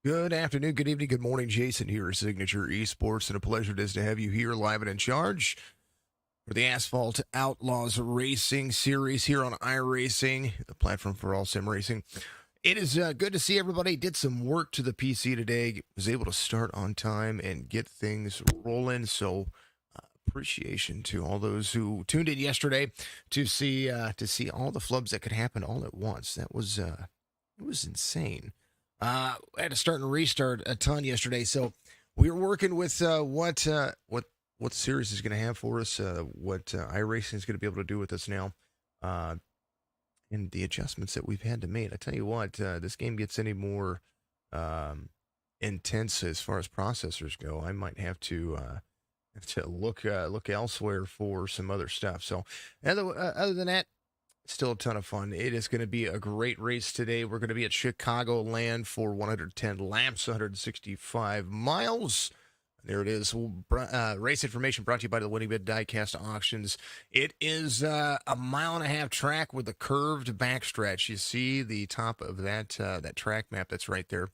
Good afternoon, good evening, good morning. Jason here, Signature Esports, and a pleasure it is to have you here live and in charge for the Asphalt Outlaws Racing Series here on iRacing, the platform for all sim racing. It is good to see everybody. Did some work to the PC today, was able to start on time and get things rolling. So appreciation to all those who tuned in yesterday to see all the flubs that could happen all at once. That was it was insane. I had to start and restart a ton yesterday, so we were working with what the series is going to have for us, what iRacing is going to be able to do with us now, and the adjustments that we've had to make. I tell you what, this game gets any more intense as far as processors go. I might have to look elsewhere for some other stuff. So other than that, still a ton of fun. It is going to be a great race today. We're going to be at CHICAGOLAND for 110 laps, 165 miles. There it is. Race information brought to you by the Winning Bid Diecast Auctions. It is a 1.5-mile track with a curved backstretch. You see the top of that track map that's right there.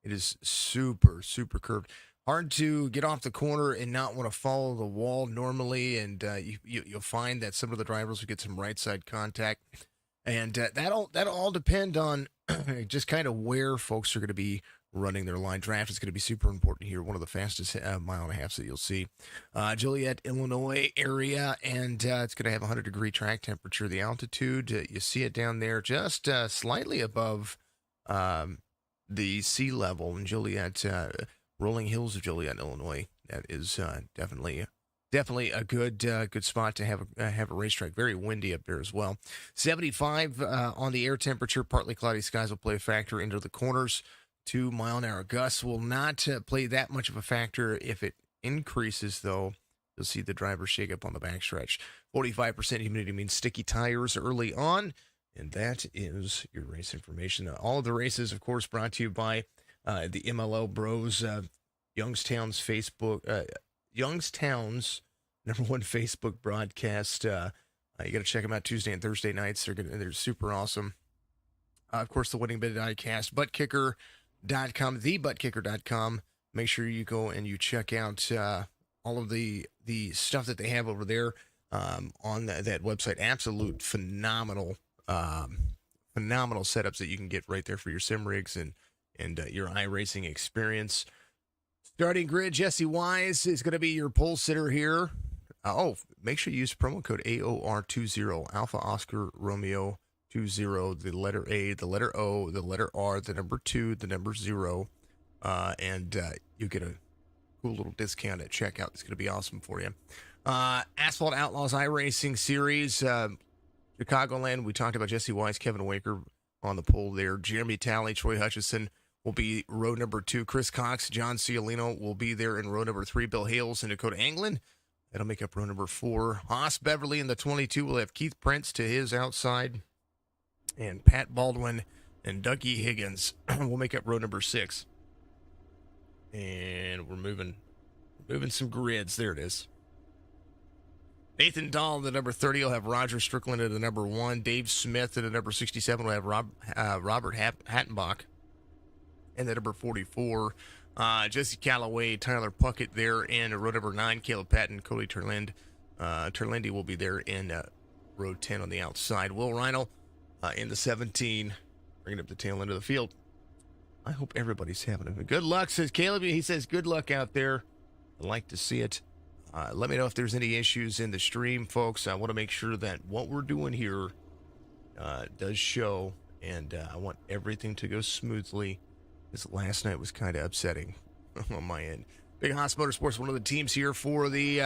It is super, super curved. Hard to get off the corner and not want to follow the wall normally, and you'll find that some of the drivers will get some right side contact, and that'll all depend on just kind of where folks are going to be running their line. Draft is going to be super important here. One of the fastest 1.5 miles that you'll see. Joliet, Illinois area, and it's going to have 100-degree track temperature. The altitude, you see it down there just slightly above the sea level in Joliet. Rolling Hills of Joliet, Illinois. That is definitely a good spot to have a racetrack. Very windy up there as well. 75 on the air temperature. Partly cloudy skies will play a factor into the corners. 2-mile-an-hour gusts will not play that much of a factor. If it increases, though, you'll see the driver shake up on the backstretch. 45% humidity means sticky tires early on, and that is your race information. All of the races, of course, brought to you by the MLO Bros, Youngstown's Youngstown's #1 Facebook broadcast. You got to check them out Tuesday and Thursday nights. They're super awesome. Of course, the Winning Bid Diecast, buttkicker.com, thebuttkicker.com. Make sure you go and you check out all of the stuff that they have over there on that website. Absolute phenomenal setups that you can get right there for your sim rigs and your iRacing experience. Starting grid, Jesse Wise is going to be your pole sitter here. Make sure you use promo code AOR20, Alpha Oscar Romeo 20, the letter A, the letter O, the letter R, the number 2, the number 0, and you get a cool little discount at checkout. It's going to be awesome for you. Asphalt Outlaws iRacing Series, Chicagoland. We talked about Jesse Wise, Kevin Waker on the pole there. Jeremy Talley, Troy Hutchison will be row number 2. Chris Cox, John Cialino will be there in row number 3. Bill Hales and Dakota Anglin. That'll make up row number 4. Haas Beverly in the 22 will have Keith Prince to his outside. And Pat Baldwin and Dougie Higgins will make up row number 6. And we're moving some grids. There it is. Nathan Dahl, the number 30, will have Roger Strickland at the number 1. Dave Smith at the number 67 will have Robert Hattenbach. And the number 44, Jesse Calloway, Tyler Puckett there in row number 9. Caleb Patton, Cody Terlindi will be there in row 10 on the outside. Will Reinl in the 17, bringing up the tail end of the field. I hope everybody's having a good luck, says Caleb. He says good luck out there. I'd like to see it. Let me know if there's any issues in the stream, folks. I want to make sure that what we're doing here does show, and I want everything to go smoothly. This last night was kind of upsetting on my end. Big Haas Motorsports, one of the teams here for the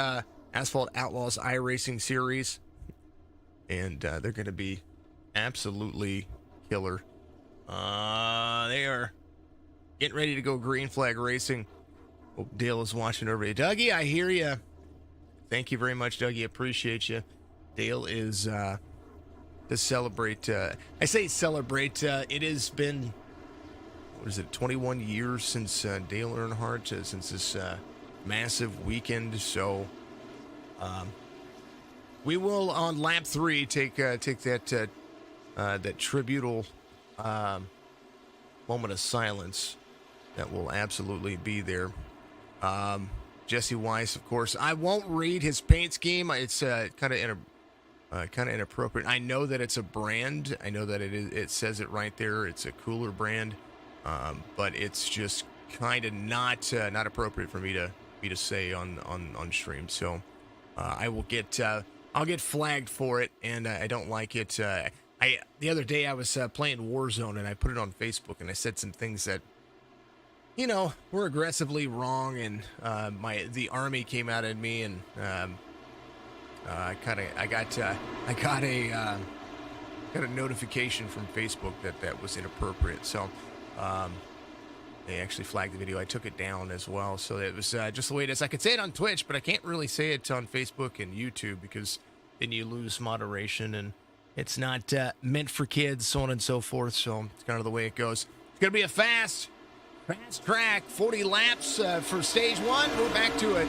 Asphalt Outlaws iRacing Series. And they're going to be absolutely killer. They are getting ready to go green flag racing. Hope Dale is watching over you. Dougie, I hear you. Thank you very much, Dougie. Appreciate you. Dale is to celebrate. I say celebrate. It has been... what is it, 21 years since Dale Earnhardt, since this massive weekend. So we will, on lap 3, take that tributal moment of silence that will absolutely be there. Jesse Weiss, of course. I won't read his paint scheme. It's kind of inappropriate. I know that it's a brand. I know that it says it right there. It's a cooler brand, but it's just kind of not appropriate for me to say on stream. So I will get I'll get flagged for it, and I don't like it. The other day I was playing Warzone, and I put it on Facebook, and I said some things that, were aggressively wrong, and the army came out at me, and I got a notification from Facebook that was inappropriate. So they actually flagged the video. I took it down as well. So it was just the way it is. I could say it on Twitch, but I can't really say it on Facebook and YouTube because then you lose moderation, and it's not meant for kids, so on and so forth. So it's kind of the way it goes. It's going to be a fast track, 40 laps for stage 1. We're back to it.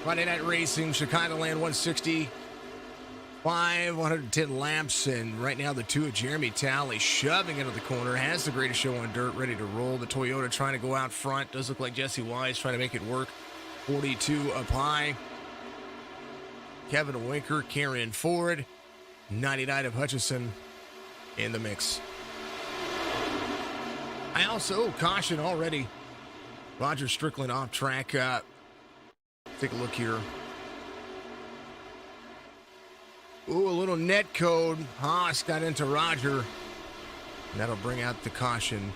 Friday Night Racing, Chicagoland 165, 110 laps, and right now the two of Jeremy Talley shoving into the corner, has the greatest show on dirt, ready to roll. The Toyota trying to go out front. Does look like Jesse Wise trying to make it work. 42 up high. Kevin Winker carrying forward. 99 of Hutchison in the mix. I also caution already. Roger Strickland off track. Take a look here. Ooh, a little net code. Haas got into Roger. And that'll bring out the caution.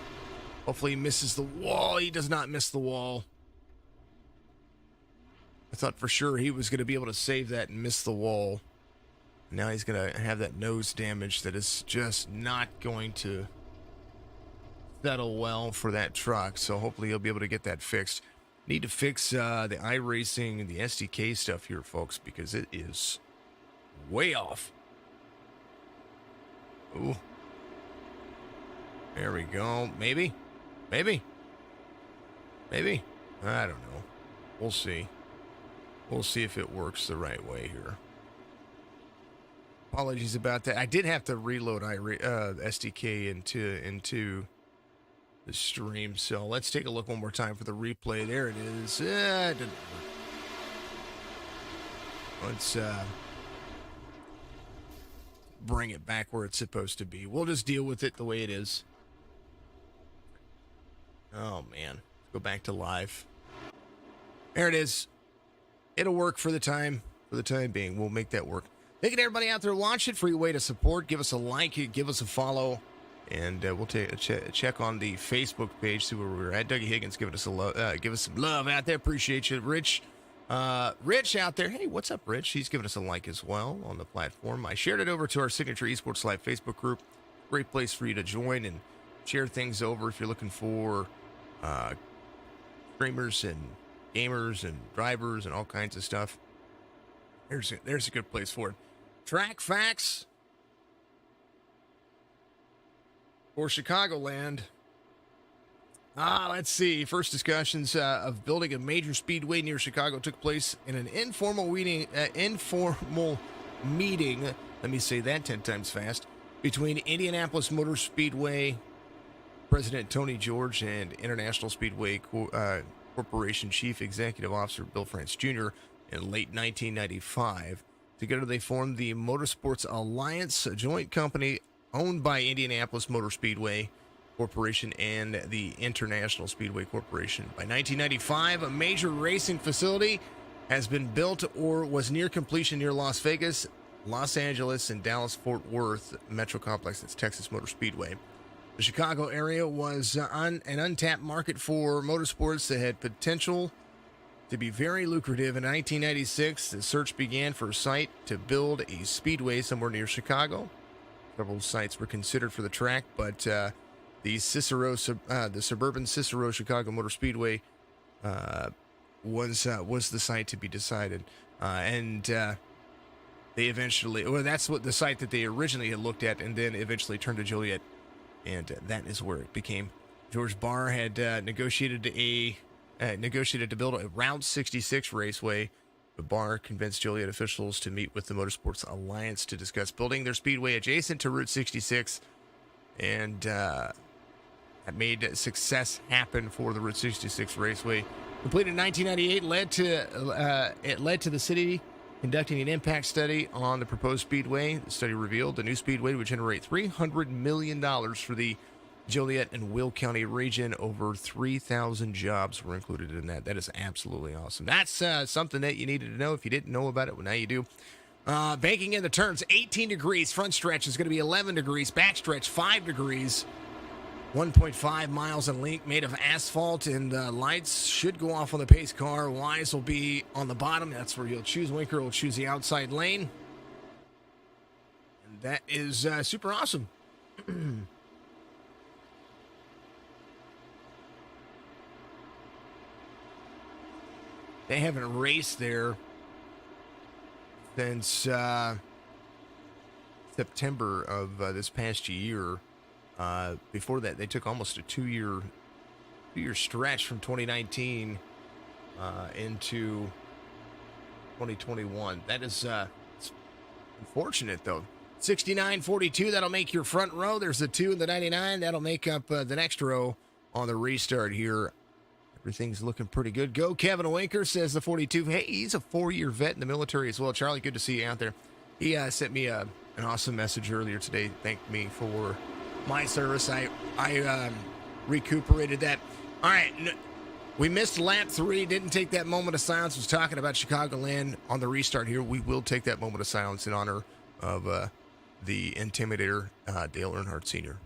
Hopefully he misses the wall. He does not miss the wall. I thought for sure he was going to be able to save that and miss the wall. Now he's going to have that nose damage that is just not going to settle well for that truck. So hopefully he'll be able to get that fixed. Need to fix the iRacing and the SDK stuff here, folks, because it is way off. Ooh. There we go. Maybe. I don't know. We'll see. We'll see if it works the right way here. Apologies about that. I did have to reload SDK into the stream, so let's take a look one more time for the replay. There it is. It didn't work. Let's bring it back where it's supposed to be. We'll just deal with it the way it is. Oh man, let's go back to live. There it is. It'll work for the time being. We'll make that work. Thank you to everybody out there watching. Free way to support. Give us a like, give us a follow. And we'll take a check on the Facebook page, see where we're at. Dougie Higgins, give us some love out there. Appreciate you, Rich. Rich out there. Hey, what's up, Rich? He's giving us a like as well on the platform. I shared it over to our Signature Esports Live Facebook group. Great place for you to join and share things over if you're looking for streamers and gamers and drivers and all kinds of stuff. There's a good place for it. Track facts for Chicagoland. Let's see. First discussions of building a major speedway near Chicago took place in an informal meeting. Let me say that 10 times fast. Between Indianapolis Motor Speedway President Tony George and International Speedway Corporation Chief Executive Officer Bill France Jr. in late 1995. Together they formed the Motorsports Alliance, a joint company owned by Indianapolis Motor Speedway Corporation and the International Speedway Corporation. By 1995, a major racing facility has been built or was near completion near Las Vegas, Los Angeles, and Dallas-Fort Worth Metro Complex. That's Texas Motor Speedway. The Chicago area was an untapped market for motorsports that had potential to be very lucrative. In 1996, the search began for a site to build a speedway somewhere near Chicago. Several sites were considered for the track, but the suburban Cicero Chicago Motor Speedway was the site to be decided. They eventually, that's what the site that they originally had looked at, and then eventually turned to Joliet, and that is where it became. George Barr had negotiated to build a Route 66 raceway, but Barr convinced Joliet officials to meet with the Motorsports Alliance to discuss building their speedway adjacent to Route 66, and that made success happen for the Route 66 Raceway. Completed in 1998, it led to the city conducting an impact study on the proposed speedway. The study revealed the new speedway would generate $300 million for the Joliet and Will County region. Over 3,000 jobs were included in that. That is absolutely awesome. That's something that you needed to know. If you didn't know about it, well, now you do. Banking in the turns, 18 degrees. Front stretch is going to be 11 degrees. Back stretch, 5 degrees. 1.5 miles in length, made of asphalt, and lights should go off on the pace car. Wise will be on the bottom. That's where you'll choose. Winker will choose the outside lane. And that is super awesome. They haven't raced there since September of this past year. Before that, they took almost a two-year stretch from 2019 into 2021. That is unfortunate, though. 69.42, that'll make your front row. There's the 2 and the 99. That'll make up the next row on the restart here. Everything's looking pretty good. Go Kevin Winker, says the 42. Hey, he's a 4-year vet in the military as well. Charlie, good to see you out there. He sent me an awesome message earlier today. Thanked me for my service. I recuperated that. All right, we missed lap 3. Didn't take that moment of silence. Was talking about Chicagoland on the restart here. We will take that moment of silence in honor of the Intimidator, Dale Earnhardt Sr.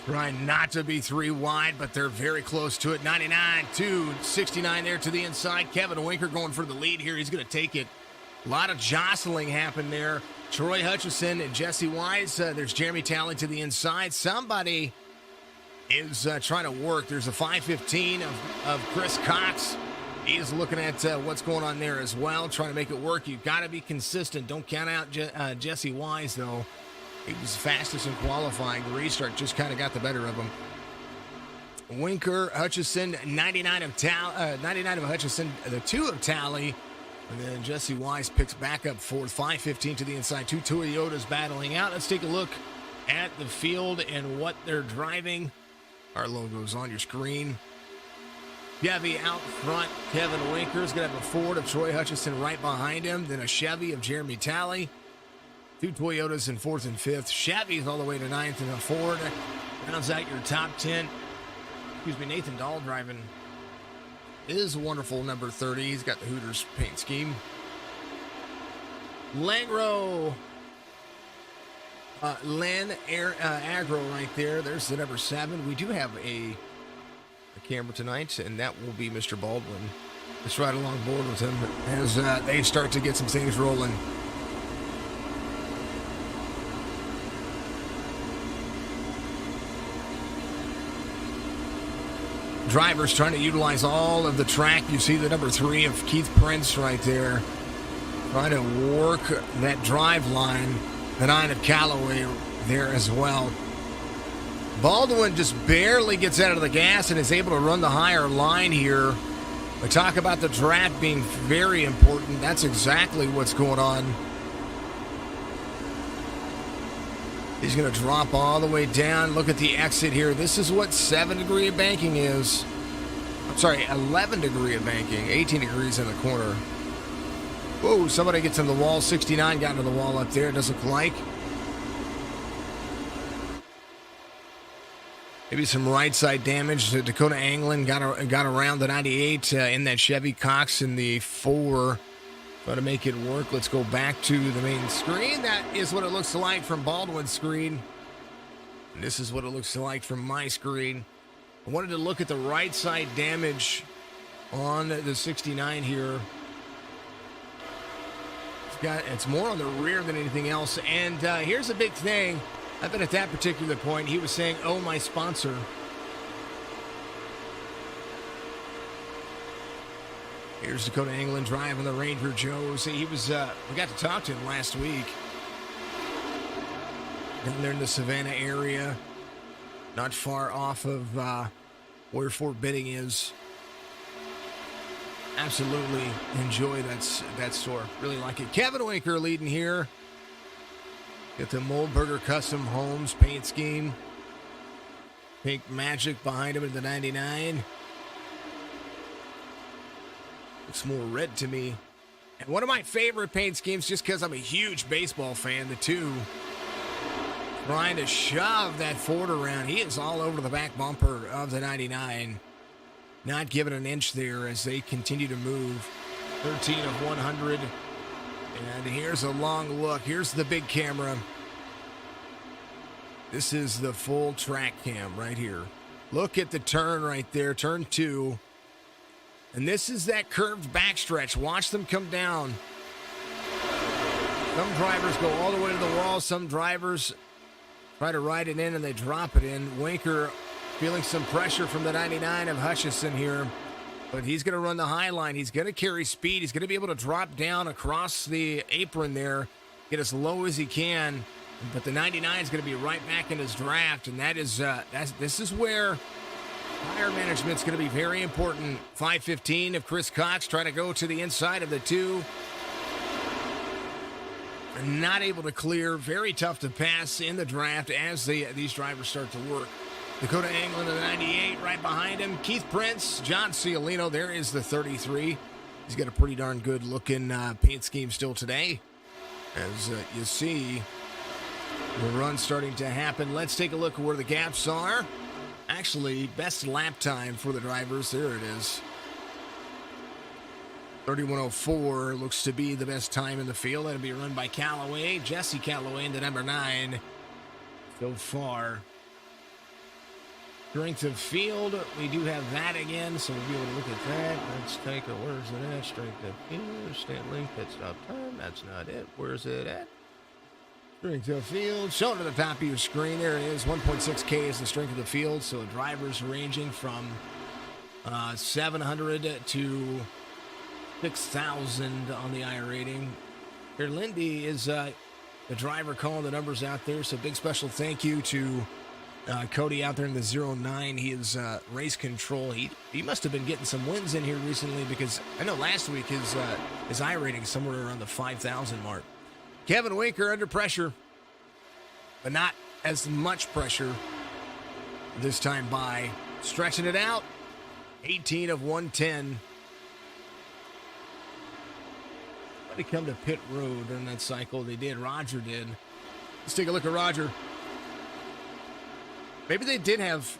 Trying not to be 3 wide, but they're very close to it. 99 to 69 there to the inside. Kevin Winker going for the lead here. He's going to take it. A lot of jostling happened there. Troy Hutchison and Jesse Wise. There's Jeremy Talley to the inside. Somebody is trying to work. There's a 5:15 of Chris Cox. He's looking at what's going on there as well, trying to make it work. You've got to be consistent. Don't count out Jesse Wise, though. He was fastest in qualifying. The restart just kind of got the better of him. Winker, Hutchison, 99 of Hutchison, the 2 of Talley. And then Jesse Wise picks back up fourth. 5:15 to the inside. 2 Toyotas battling out. Let's take a look at the field and what they're driving. Our logo's on your screen. Chevy out front. Kevin Winker is going to have a Ford of Troy Hutchison right behind him. Then a Chevy of Jeremy Talley. 2 Toyotas in 4th and 5th. Chevys all the way to 9th, and a Ford rounds out your top 10. Nathan Dahl driving his wonderful number 30. He's got the Hooters paint scheme. Langro, Len Agro right there. There's the number 7. We do have a camera tonight, and that will be Mr. Baldwin. Let's ride along board with him as they start to get some things rolling. Drivers trying to utilize all of the track. You see the number 3 of Keith Prince right there. Trying to work that drive line. The 9 of Callaway there as well. Baldwin just barely gets out of the gas and is able to run the higher line here. We talk about the draft being very important. That's exactly what's going on. He's going to drop all the way down. Look at the exit here. This is what 7-degree of banking is. I'm sorry, 11-degree of banking. 18 degrees in the corner. Whoa, somebody gets in the wall. 69 got into the wall up there, it doesn't look like. Maybe some right side damage. Dakota Anglin got around the 98 in that Chevy. Cox in the 4. Try to make it work. Let's go back to the main screen. That is what it looks like from Baldwin's screen. And this is what it looks like from my screen. I wanted to look at the right side damage on the 69 here. It's more on the rear than anything else. And here's a big thing. I bet at that particular point he was saying, "Oh, my sponsor." Here's Dakota England driving the Ranger Joes. He was we got to talk to him last week. Down there in the Savannah area, not far off of where Fort Benning is. Absolutely enjoy that store. Really like it. Kevin Winker leading here. Get the Moldberger Custom Homes paint scheme. Pink Magic behind him at the 99. Looks more red to me. And one of my favorite paint schemes, just because I'm a huge baseball fan, the two trying to shove that Ford around. He is all over the back bumper of the 99. Not giving an inch there as they continue to move. 13 of 100. And here's a long look. Here's the big camera. This is the full track cam right here. Look at the turn right there, turn 2. And this is that curved backstretch. Watch them come down. Some drivers go all the way to the wall. Some drivers try to ride it in and they drop it in. Winker feeling some pressure from the 99 of Hutchison here. But he's going to run the high line. He's going to carry speed. He's going to be able to drop down across the apron there, get as low as he can. But the 99 is going to be right back in his draft. And this is where tire management's going to be very important. 5:15 of Chris Cox trying to go to the inside of the 2. Not able to clear. Very tough to pass in the draft as these drivers start to work. Dakota England in the 98 right behind him. Keith Prince, John Ciolino. There is the 33. He's got a pretty darn good looking paint scheme still today. As you see the run starting to happen. Let's take a look at where the gaps are. Actually, best lap time for the drivers. There it is. 31:04 looks to be the best time in the field. That'll be run by Callaway. Jesse Callaway in the number 9 so far. Strength of field, we do have that again, so we'll be able to look at that. Let's take a, where's it at? Strength of field, Stanley, pit stop time. That's not it. Where's it at? Strength of field, shown at the top of your screen. There it is. 1.6K is the strength of the field, so drivers ranging from 700 to 6,000 on the iRating. Here, Lindy is the driver calling the numbers out there, so big special thank you to Cody out there in the 09. He is race control. He must have been getting some wins in here recently, because I know last week his iRating somewhere around the 5,000 mark. Kevin Winker under pressure, but not as much pressure this time by. Stretching it out. 18 of 110. Let me come to pit road during that cycle. They did. Roger did. Let's take a look at Roger. Maybe they do have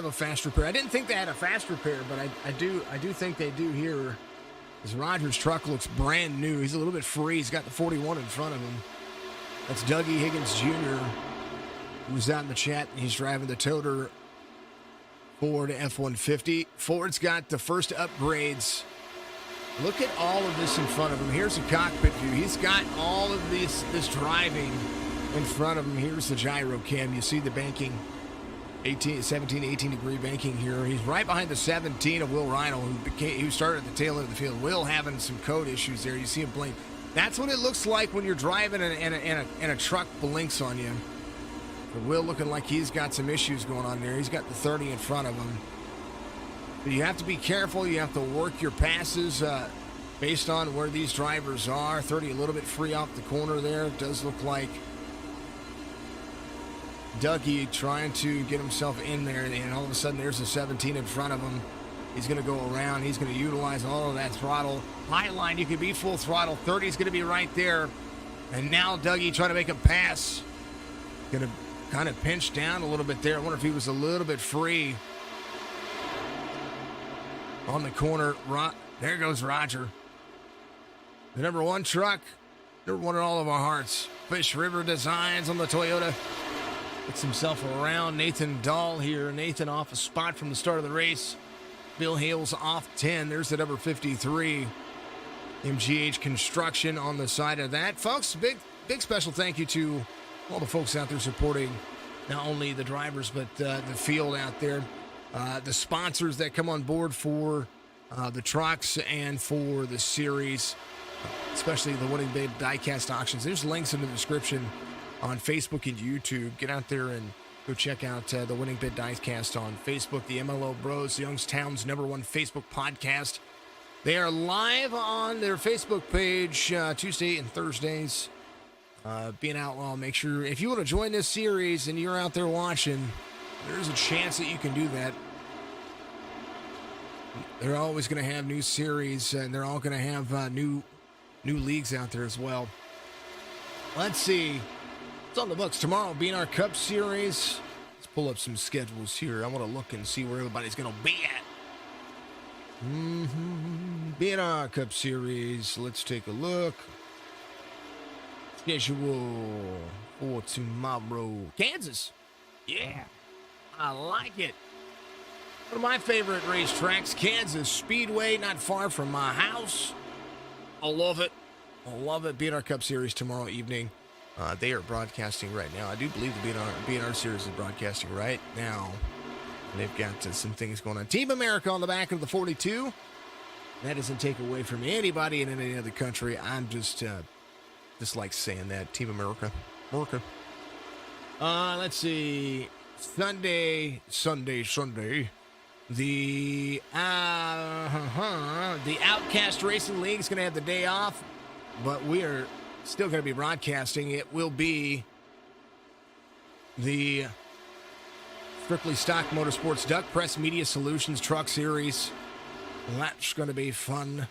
a fast repair. I didn't think they had a fast repair, but I do think they do here. As Roger's truck looks brand new. He's a little bit free. He's got the 41 in front of him. That's Dougie Higgins Jr., who's out in the chat. He's driving the Toter Ford F-150. Ford's got the first upgrades. Look at all of this in front of him. Here's a cockpit view. He's got all of this driving in front of him. Here's the gyro cam. You see the banking, 17, 18 degree banking here. He's right behind the 17 of Will Rhino, who started at the tail end of the field. Will having some code issues there. You see him blink. That's what it looks like when you're driving and a truck blinks on you. But Will looking like he's got some issues going on there. He's got the 30 in front of him. But you have to be careful. You have to work your passes based on where these drivers are. 30 a little bit free off the corner there. It does look like Dougie trying to get himself in there, and all of a sudden there's a 17 in front of him. He's going to go around. He's going to utilize all of that throttle. High line, you can be full throttle. 30 is going to be right there. And now Dougie trying to make a pass. Going to kind of pinch down a little bit there. I wonder if he was a little bit free on the corner. There goes Roger. The number 1 truck. Number 1 in all of our hearts. Fish River Designs on the Toyota. Gets himself around. Nathan Dahl here. Nathan off a spot from the start of the race. Bill Hales off 10. There's the number 53. MGH Construction on the side of that. Folks, big special thank you to all the folks out there supporting not only the drivers, but the field out there. The sponsors that come on board for the trucks and for the series, especially the Winning Bid diecast auctions. There's links in the description on Facebook and YouTube. Get out there and go check out the Winning Bid diecast on Facebook. The MLO Bros, Youngstown's #1 Facebook podcast. They are live on their Facebook page Tuesday and Thursdays. Being Outlaw, make sure if you want to join this series and you're out there watching, there's a chance that you can do that. They're always going to have new series, and they're all going to have new leagues out there as well. Let's see. It's on the books tomorrow, being our Cup Series. Let's pull up some schedules here. I want to look and see where everybody's going to be at. Being our Cup Series, let's take a look. Schedule for tomorrow. Kansas. Yeah, I like it. One of my favorite racetracks, Kansas Speedway, not far from my house. I love it. I love it. Being our Cup Series tomorrow evening. They are broadcasting right now. I do believe the BNR series is broadcasting right now. They've got some things going on. Team America on the back of the 42. That doesn't take away from anybody in any other country. I'm just like saying that. Team America. Let's see. Sunday. The Outcast Racing League is going to have the day off, but we are still going to be broadcasting. It will be the Strictly Stock Motorsports Duck Press Media Solutions Truck Series. That's going to be fun.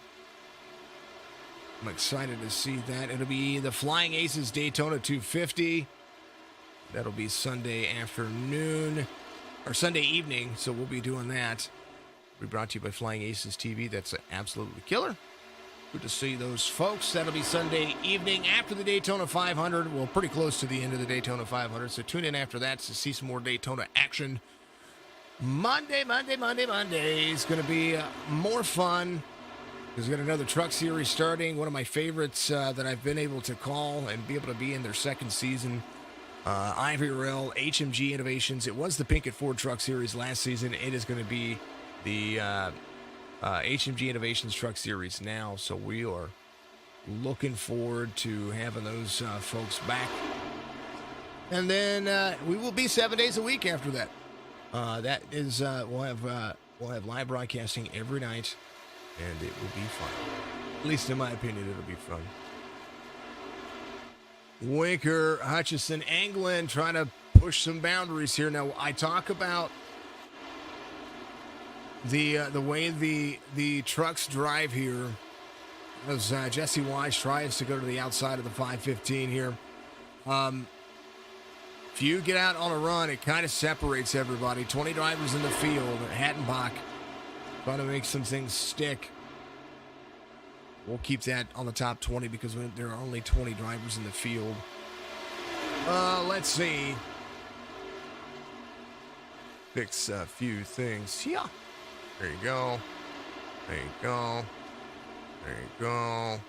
I'm excited to see that. It'll be the Flying Aces Daytona 250. That'll be Sunday afternoon, or Sunday evening, so we'll be doing that. We'll be brought to you by Flying Aces TV. That's absolutely killer. Good to see those folks. That'll be Sunday evening after the Daytona 500. Well, pretty close to the end of the Daytona 500, so tune in after that to see some more Daytona action. Monday is going to be more fun. There's got another truck series starting. One of my favorites that I've been able to call and be able to be in their second season. Ivory Rail, HMG Innovations. It was the Pinkett Ford Truck Series last season. It is going to be the HMG Innovations Truck Series now. So we are looking forward to having those folks back. And then we will be 7 days a week after that. That is, we'll have live broadcasting every night, and it will be fun. At least in my opinion, it'll be fun. Winker, Hutchison, Anglin trying to push some boundaries here. Now, I talk about the way the trucks drive here as Jesse Wise tries to go to the outside of the 515 here. If you get out on a run, it kind of separates everybody. 20 drivers in the field. Hattenbach trying to make some things stick. We'll keep that on the top 20 because there are only 20 drivers in the field. Let's see. Fix a few things. Yeah. There you go. There you go. There you go.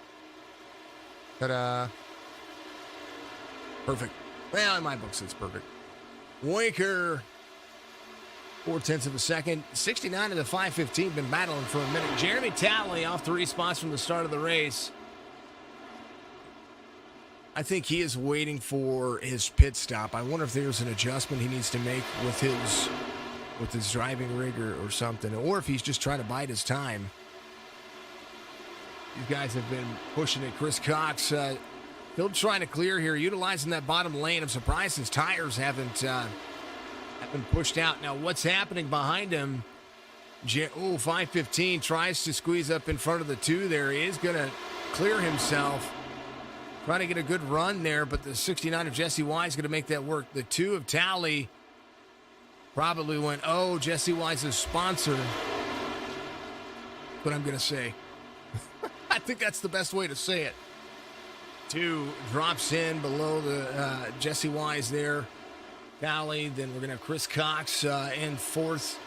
Ta-da. Perfect. Well, in my books, it's perfect. Winker. 0.4 of a second. 69 of the 515. Been battling for a minute. Jeremy Talley off 3 spots from the start of the race. I think he is waiting for his pit stop. I wonder if there's an adjustment he needs to make with his driving rig or something, or if he's just trying to bide his time. These guys have been pushing it. Chris Cox still trying to clear here, utilizing that bottom lane. I'm surprised his tires haven't been pushed out. Now, what's happening behind him? 515 tries to squeeze up in front of the 2 there. He is going to clear himself. Trying to get a good run there, but the 69 of Jesse Wise is going to make that work. The 2 of Talley probably went, Jesse Wise's sponsor. What I'm going to say. I think that's the best way to say it. 2 drops in below the Jesse Wise there. Tally. Then we're going to have Chris Cox in fourth.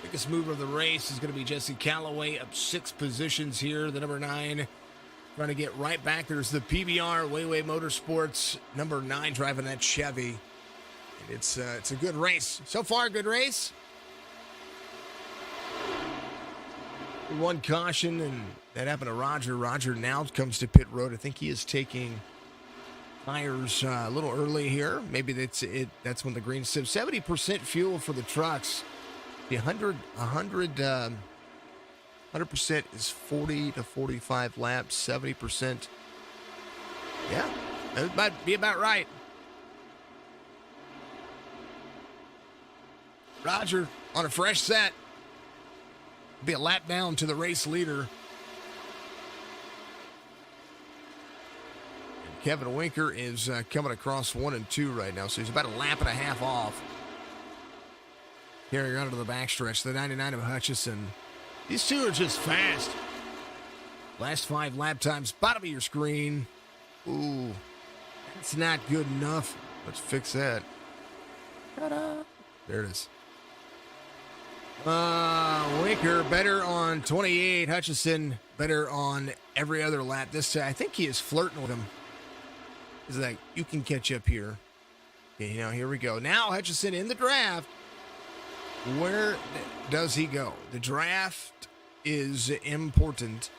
Biggest mover of the race is going to be Jesse Calloway, up 6 positions here. The number 9 trying to get right back. There's the PBR, Wayway Motorsports, number 9 driving that Chevy. And it's a good race. So far, good race. One caution, and that happened to Roger. Roger now comes to pit road. I think he is taking tires a little early here. Maybe that's it. That's when the green sieve. 70% fuel for the trucks. The 100% is 40 to 45 laps. 70%. Yeah, that might be about right. Roger on a fresh set. Be a lap down to the race leader. And Kevin Winker is coming across 1 and 2 right now, so he's about a lap and a half off. Carrying on to the backstretch, the 99 of Hutchison. These two are just fast. Last 5 lap times, bottom of your screen. Ooh, that's not good enough. Let's fix that. Ta-da. There it is. Winker better on 28. Hutchison better on every other lap. This I think he is flirting with him. He's like, you can catch up here. Okay, now here we go. Now Hutchison in the draft. Where does he go? The draft is important.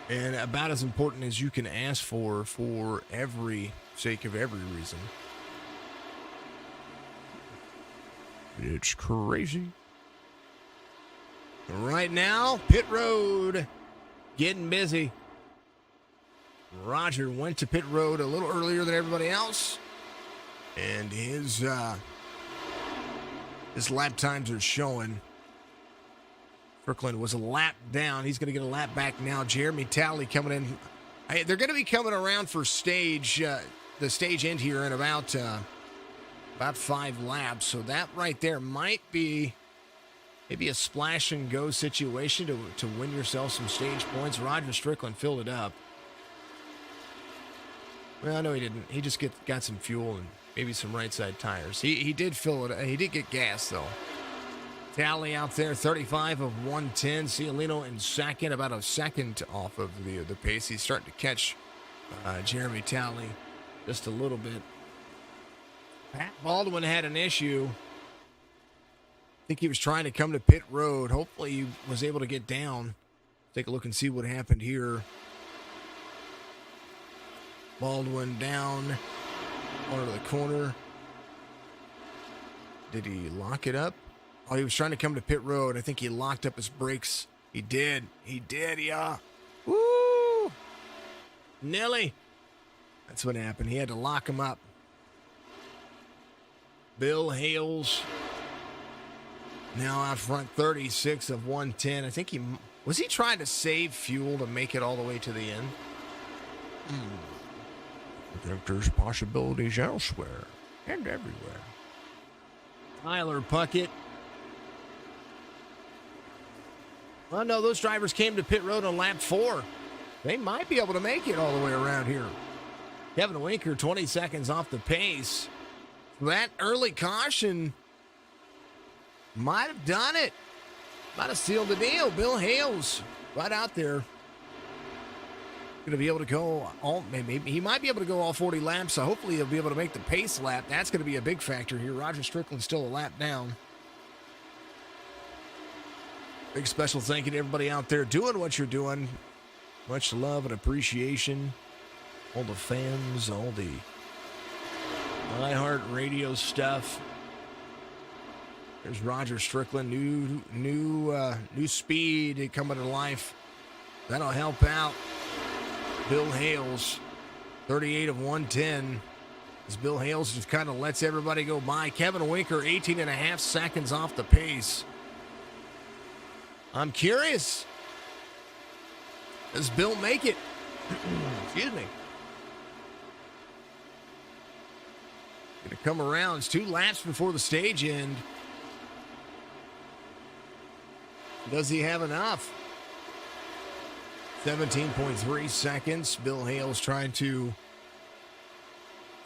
And about as important as you can ask for every sake of every reason. It's crazy. Right now, pit road getting busy. Roger went to pit road a little earlier than everybody else. And his lap times are showing. Strickland was a lap down. He's going to get a lap back now. Jeremy Talley coming in. They're going to be coming around for the stage end here in about 5 laps. So that right there might be maybe a splash and go situation to win yourself some stage points. Roger Strickland filled it up. Well, no, he didn't. He just got some fuel and maybe some right side tires. He did fill it. He did get gas though. Tally out there, 35 of 110. Cialino in second, about a second off of the pace. He's starting to catch Jeremy Talley just a little bit. Pat Baldwin had an issue. I think he was trying to come to pit road. Hopefully he was able to get down. Take a look and see what happened here. Baldwin down onto the corner. Did he lock it up? Oh, he was trying to come to pit road. I think he locked up his brakes. He did, yeah. Woo! Nelly. That's what happened. He had to lock him up. Bill Hales now out front, 36 of 110. I think was he trying to save fuel to make it all the way to the end? I think there's possibilities elsewhere and everywhere. Tyler Puckett. Well, no, those drivers came to pit road on lap 4. They might be able to make it all the way around here. Kevin Winker, 20 seconds off the pace. That early caution might have done it. Might have sealed the deal. Bill Hales right out there. Going to be able to go maybe he might be able to go all 40 laps. So hopefully he'll be able to make the pace lap. That's going to be a big factor here. Roger Strickland's still a lap down. Big special thank you to everybody out there doing what you're doing. Much love and appreciation. All the fans, all the iHeart Radio stuff. There's Roger Strickland, new speed coming to life. That'll help out. Bill Hales, 38 of 110. As Bill Hales just kind of lets everybody go by. Kevin Winker, 18 and a half seconds off the pace. I'm curious. Does Bill make it? Excuse me. Going to come around. It's 2 laps before the stage end. Does he have enough? 17.3 seconds. Bill Hales trying to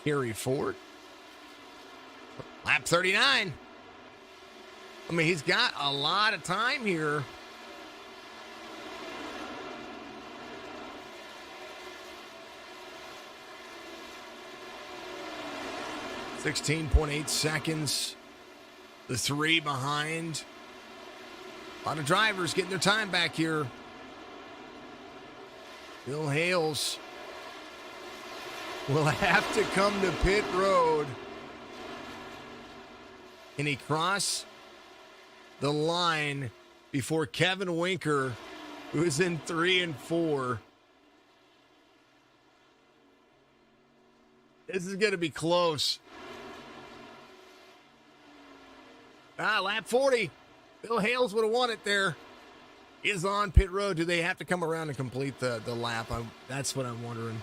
carry forward. Lap 39. I mean, he's got a lot of time here. .8 seconds. The 3 behind. A lot of drivers getting their time back here. Bill Hales will have to come to pit road. Can he cross the line before Kevin Winker, who is in 3 and 4? This is going to be close. Lap 40. Bill Hales would have won it there. Is on pit road. Do they have to come around and complete the lap? That's what I'm wondering.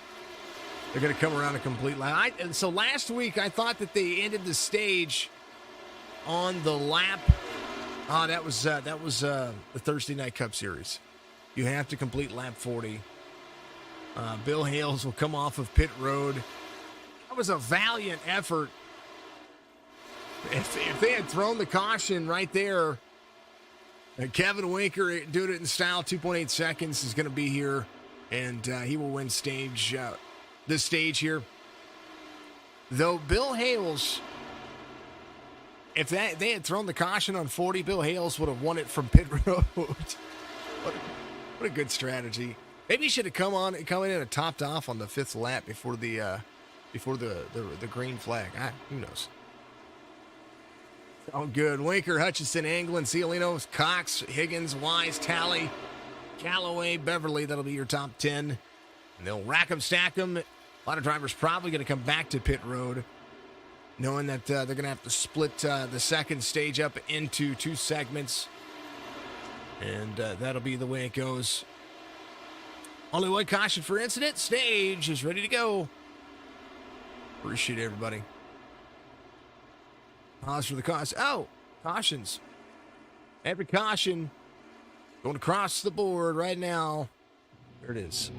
They're going to come around and complete lap. So last week, I thought that they ended the stage on the lap. That was the Thursday Night Cup Series. You have to complete lap 40. Bill Hales will come off of pit road. That was a valiant effort. If they had thrown the caution right there, Kevin Winker doing it in style, 2.8 seconds, is going to be here, and he will win this stage here. Though Bill Hales, if they had thrown the caution on 40, Bill Hales would have won it from pit road. What a good strategy. Maybe he should have come in and topped off on the 5th lap before the green flag. Who knows? Oh, good. Winker, Hutchison, Anglin, Cialino, Cox, Higgins, Wise, Talley, Callaway, Beverly. That'll be your top 10. And they'll rack them, stack them. A lot of drivers probably going to come back to pit road, knowing that they're going to have to split the second stage up into 2 segments. And that'll be the way it goes. Only one caution for incident. Stage is ready to go. Appreciate everybody. Pause for the caution. Oh, cautions. Every caution going across the board right now. There it is.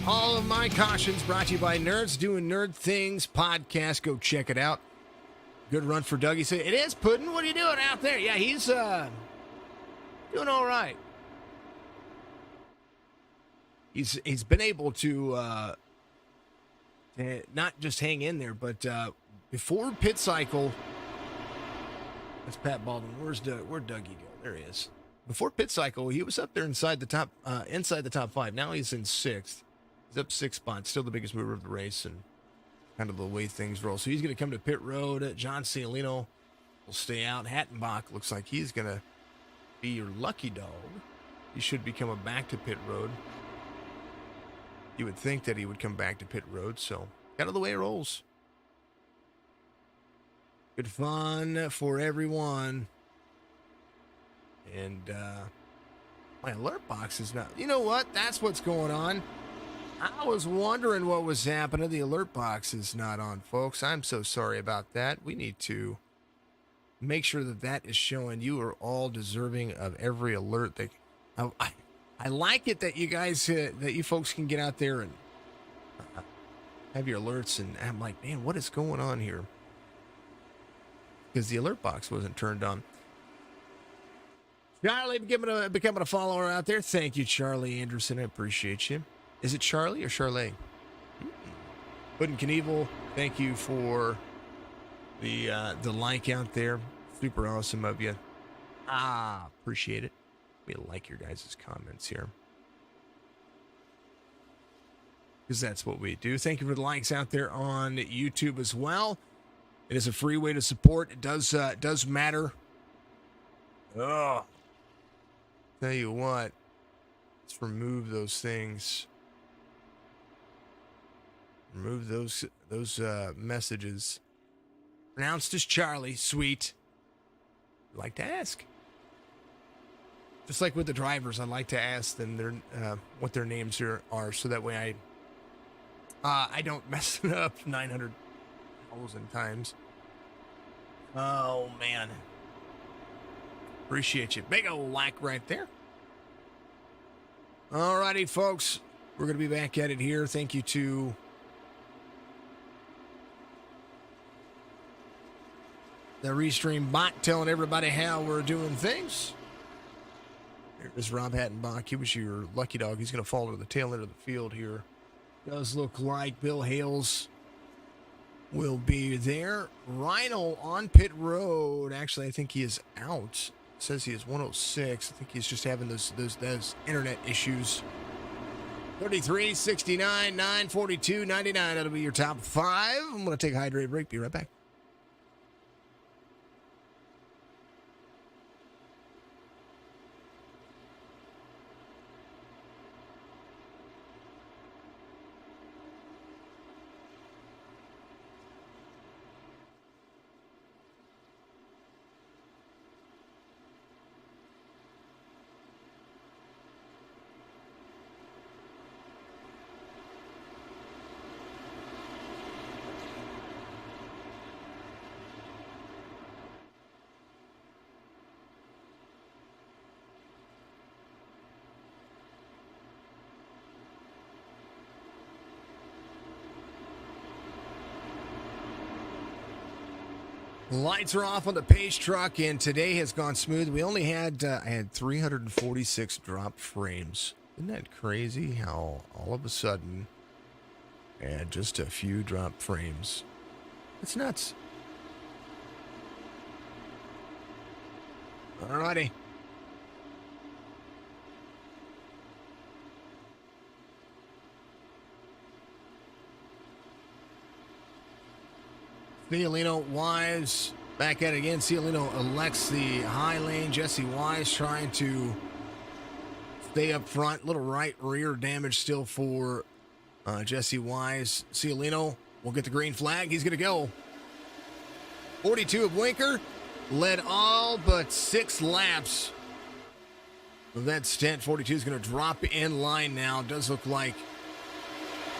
All of my cautions brought to you by Nerds Doing Nerd Things podcast. Go check it out. Good run for Dougie. Say, it is, Puddin'. What are you doing out there? Yeah, he's doing all right. He's been able to not just hang in there, but before pit cycle. That's Pat Baldwin. Where'd Dougie go? There he is. Before pit cycle, he was up there inside the top 5. Now he's in 6th. He's up 6 spots. Still the biggest mover of the race, and kind of the way things roll. So he's going to come to pit road. John Cialino will stay out. Hattenbach looks like he's going to be your lucky dog. He should be coming back to pit road. You would think that he would come back to pit road, so kind of the way it rolls. Good fun for everyone. And my alert box is not... You know what? That's what's going on. I was wondering what was happening. The alert box is not on, folks. I'm so sorry about that. We need to make sure that is showing. You are all deserving of every alert. I like it that you guys, that you folks can get out there and have your alerts. And I'm like, man, what is going on here? Because the alert box wasn't turned on. Charlie becoming a follower out there. Thank you, Charlie Anderson. I appreciate you. Is it Charlie or Charlie? Puddin' Knievel, thank you for the like out there. Super awesome of you. Appreciate it. We like your guys' comments here, because that's what we do. Thank you for the likes out there on YouTube as well. It is a free way to support. It does matter. Oh, tell you what, let's remove those things. Remove those messages. Pronounced as Charlie. Sweet. I'd like to ask. Just like with the drivers, I'd like to ask them what their names are, so that way I don't mess it up 900,000 times. Oh, man. Appreciate you. Big old like right there. All righty, folks. We're going to be back at it here. Thank you to the Restream bot telling everybody how we're doing things. There's Rob Hattenbach. He was your lucky dog. He's going to fall to the tail end of the field here. Does look like Bill Hales will be there. Rhino on pit road. Actually, I think he is out. It says he is 106. I think he's just having those internet issues. 33, 69, 9, 42, 99. That'll be your top 5. I'm going to take a hydrated break. Be right back. Lights are off on the pace truck, and today has gone smooth. We only had, I had 346 drop frames. Isn't that crazy how all of a sudden I had just a few drop frames? It's nuts. Alrighty. Cialino Wise back at it again. Cialino elects the high lane. Jesse Wise trying to stay up front. Little right rear damage still for Jesse Wise. Cialino will get the green flag. He's going to go. 42 of Winker led all but 6 laps of that stint. 42 is going to drop in line now. Does look like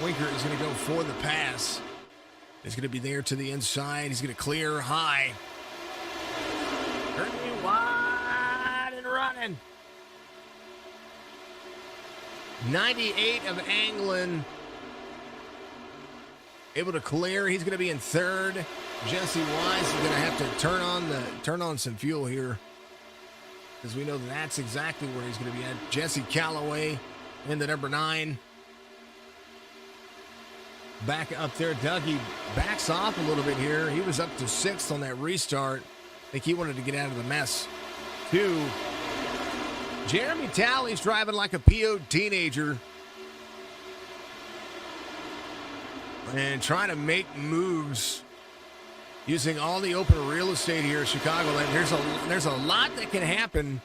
Winker is going to go for the pass. He's going to be there to the inside. He's going to clear high. Turning wide and running. 98 of Anglin. Able to clear. He's going to be in third. Jesse Wise is going to have to turn on some fuel here, because we know that's exactly where he's going to be at. Jesse Calloway in the number 9. Back up there. Dougie backs off a little bit here. He was up to 6th on that restart. I think he wanted to get out of the mess. 2. Jeremy Talley's driving like a PO teenager and trying to make moves using all the open real estate here at Chicagoland. There's a lot that can happen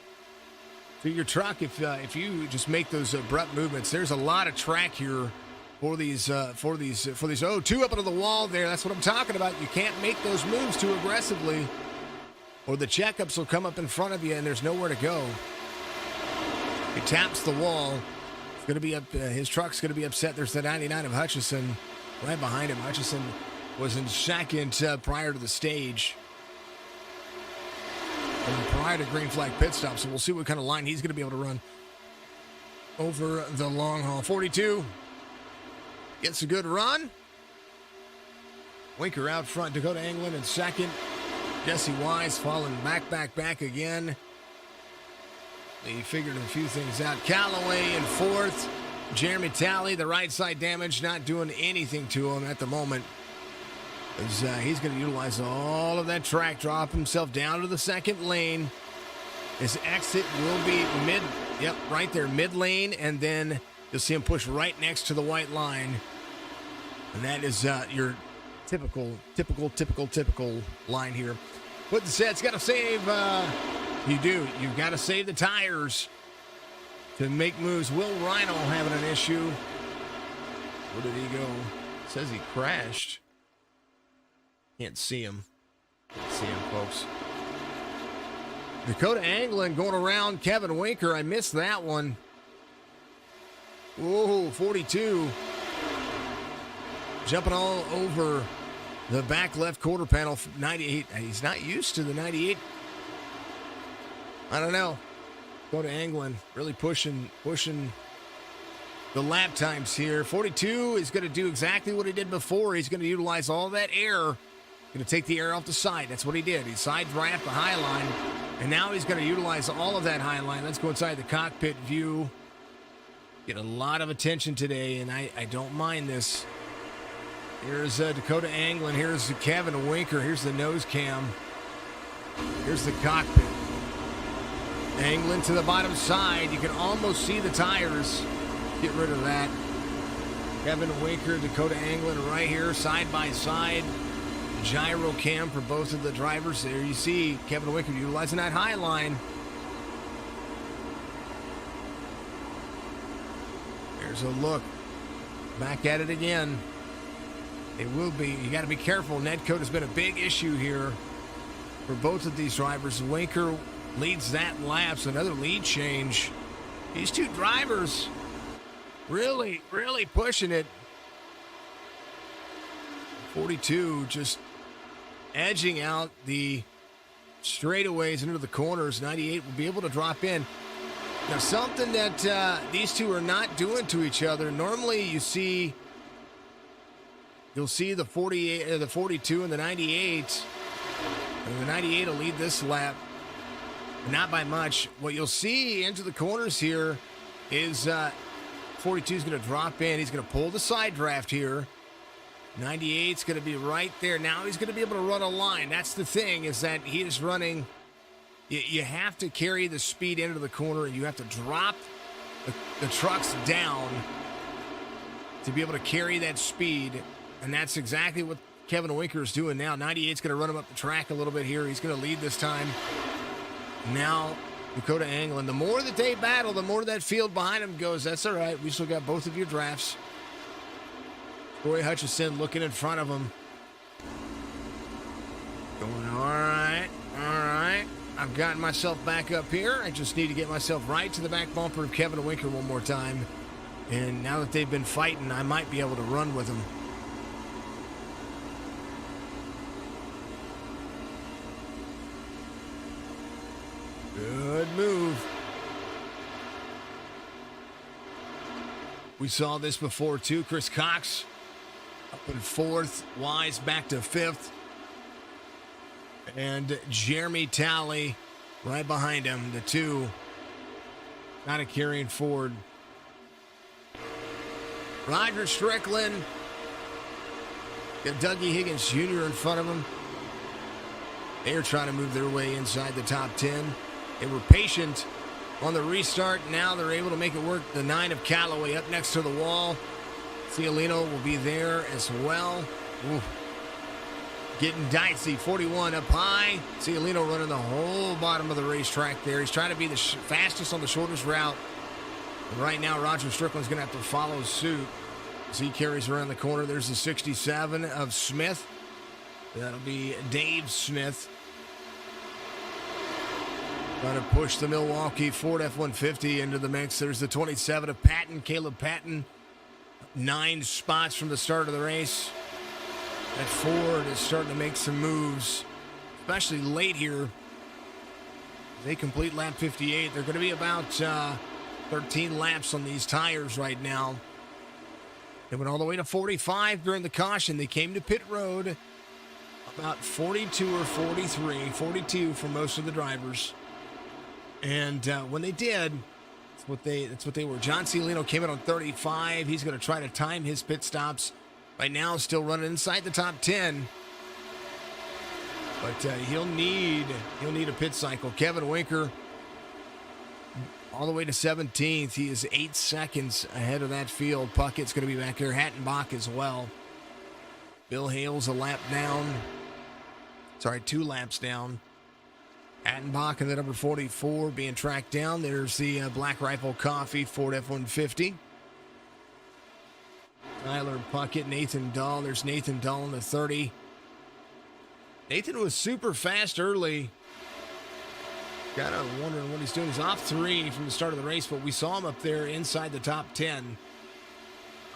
to your truck if you just make those abrupt movements. There's a lot of track here for these. Oh, 2 up into the wall there. That's what I'm talking about. You can't make those moves too aggressively, or the checkups will come up in front of you and there's nowhere to go. He taps the wall. It's going to be up. His truck's going to be upset. There's the 99 of Hutchison right behind him. Hutchison was in second prior to the stage, and prior to green flag pit stop. So we'll see what kind of line he's going to be able to run over the long haul. 42 gets a good run. Winker out front. Dakota Anglin in second. Jesse Wise falling back again. He figured a few things out. Callaway in fourth. Jeremy Talley, the right side damage, not doing anything to him at the moment, as he's going to utilize all of that track, drop himself down to the second lane. His exit will be right there, mid lane, and then you'll see him push right next to the white line. And that is your typical line here. But the set's got to save. You've got to save the tires to make moves. Will Rhino having an issue? Where did he go? It says he crashed. Can't see him. Folks. Dakota Anglin going around Kevin Winker. I missed that one. Whoa, 42. Jumping all over The back left quarter panel, 98. He's not used to the 98. I don't know. Go to England, really pushing the lap times here. 42 is going to do exactly what he did before. He's going to utilize all that air. Going to take the air off the side. That's what he did. He side draft the high line, and now he's going to utilize all of that high line. Let's go inside the cockpit view. Get a lot of attention today, and I don't mind this. Here's Dakota Anglin. Here's Kevin Winker. Here's the nose cam. Here's the cockpit. Anglin to the bottom side. You can almost see the tires. Get rid of that. Kevin Winker, Dakota Anglin right here, side by side. Gyro cam for both of the drivers. There you see Kevin Winker utilizing that high line. There's a look. Back at it again. It will be. You got to be careful. Netcode has been a big issue here for both of these drivers. Winker leads that lap, so another lead change. These two drivers really pushing it. 42 just edging out the straightaways into the corners. 98 will be able to drop in. Now, something that these two are not doing to each other. Normally, you'll see the 48, the 42, and the 98. And the 98 will lead this lap, but not by much. What you'll see into the corners here is 42 is going to drop in. He's going to pull the side draft here. 98 is going to be right there. Now he's going to be able to run a line. That's the thing, is that he is running. You have to carry the speed into the corner, and you have to drop the trucks down to be able to carry that speed. And that's exactly what Kevin Winker is doing now. 98 is going to run him up the track a little bit here. He's going to lead this time. Now, Dakota Anglin. The more that they battle, the more that field behind him goes. That's all right. We still got both of your drafts. Troy Hutchison looking in front of him. Going, all right. I've gotten myself back up here. I just need to get myself right to the back bumper of Kevin Winker one more time. And now that they've been fighting, I might be able to run with them. Good move. We saw this before, too. Chris Cox up in fourth. Wise back to fifth. And Jeremy Talley right behind him. The two kind of carrying forward. Roger Strickland. Got Dougie Higgins Jr. in front of him. They're trying to move their way inside the top 10. They were patient on the restart. Now they're able to make it work. The 9 of Callaway up next to the wall. Cialino will be there as well. Ooh. Getting dicey. 41 up high. Cialino running the whole bottom of the racetrack there. He's trying to be the fastest on the shortest route. And right now, Roger Strickland's going to have to follow suit as he carries around the corner. There's the 67 of Smith. That'll be Dave Smith. Trying to push the Milwaukee Ford F-150 into the mix. There's the 27 of Patton, Caleb Patton. 9 spots from the start of the race. That Ford is starting to make some moves, especially late here. They complete lap 58. They're going to be about 13 laps on these tires right now. They went all the way to 45 during the caution. They came to pit road about 42 or 43, 42 for most of the drivers. And when they did, that's what they were. John Cialino came in on 35. He's going to try to time his pit stops. Right now, still running inside the top 10. But he'll need a pit cycle. Kevin Winker, all the way to 17th. He is 8 seconds ahead of that field. Puckett's going to be back here. Hattenbach as well. Bill Hale's a lap down. Sorry, 2 laps down. Hattenbach in the number 44 being tracked down. There's the Black Rifle Coffee Ford F-150. Tyler Puckett, Nathan Dahl. There's Nathan Dahl in the 30. Nathan was super fast early. Kind of wondering what he's doing. He's off 3 from the start of the race, but we saw him up there inside the top 10.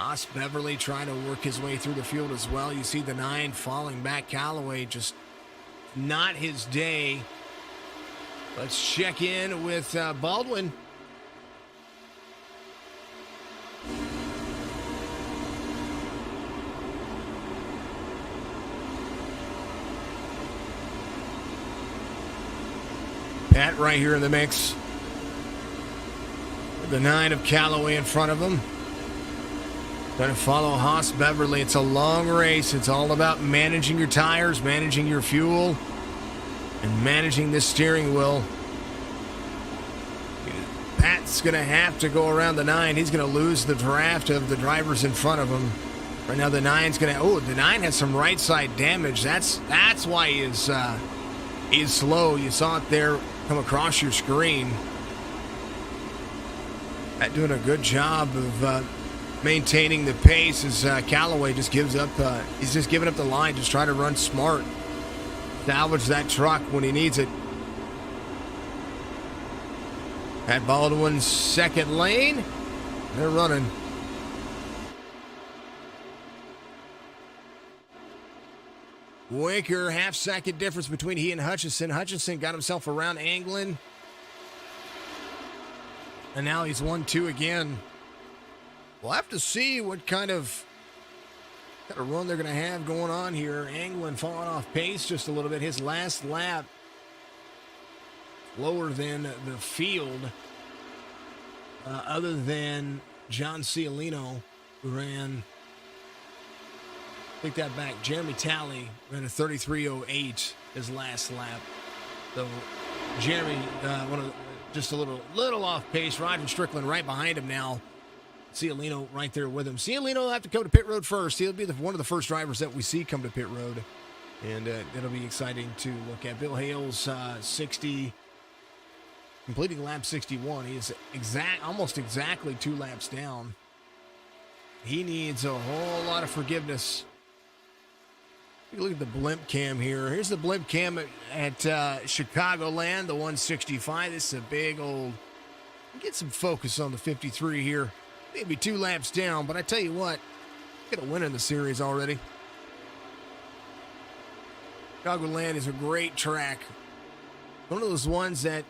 Os Beverly trying to work his way through the field as well. You see the 9 falling back. Callaway just not his day. Let's check in with Baldwin. Pat right here in the mix. The 9 of Callaway in front of him. Going to follow Haas Beverly. It's a long race. It's all about managing your tires, managing your fuel, and managing this steering wheel. Pat's going to have to go around the 9. He's going to lose the draft of the drivers in front of him. Right now the 9's going to... Oh, the 9 has some right side damage. That's why he is slow. You saw it there come across your screen. Pat doing a good job of maintaining the pace as Callaway just gives up. He's just giving up the line. Just try to run smart. Salvage that truck when he needs it. At Baldwin's second lane. They're running. Winker, half-second difference between he and Hutchison. Hutchison got himself around Anglin. And now he's 1-2 again. We'll have to see what kind of run they're going to have going on here. Anglin falling off pace just a little bit. His last lap lower than the field. Other than John Cialino, who ran... Take that back. Jeremy Talley ran a 33.08 his last lap. So Jeremy, just a little off pace. Roger Strickland right behind him now. Cialino right there with him. Cialino will have to come to pit road first. He'll be one of the first drivers that we see come to pit road. And it'll be exciting to look at. Bill Hale's 60, completing lap 61. He is almost exactly 2 laps down. He needs a whole lot of forgiveness. Look at the blimp cam here. Here's the blimp cam at Chicagoland, the 165. This is a big old... Get some focus on the 53 here. Maybe 2 laps down, but I tell you what, get a win in the series already. Chicagoland is a great track. One of those ones that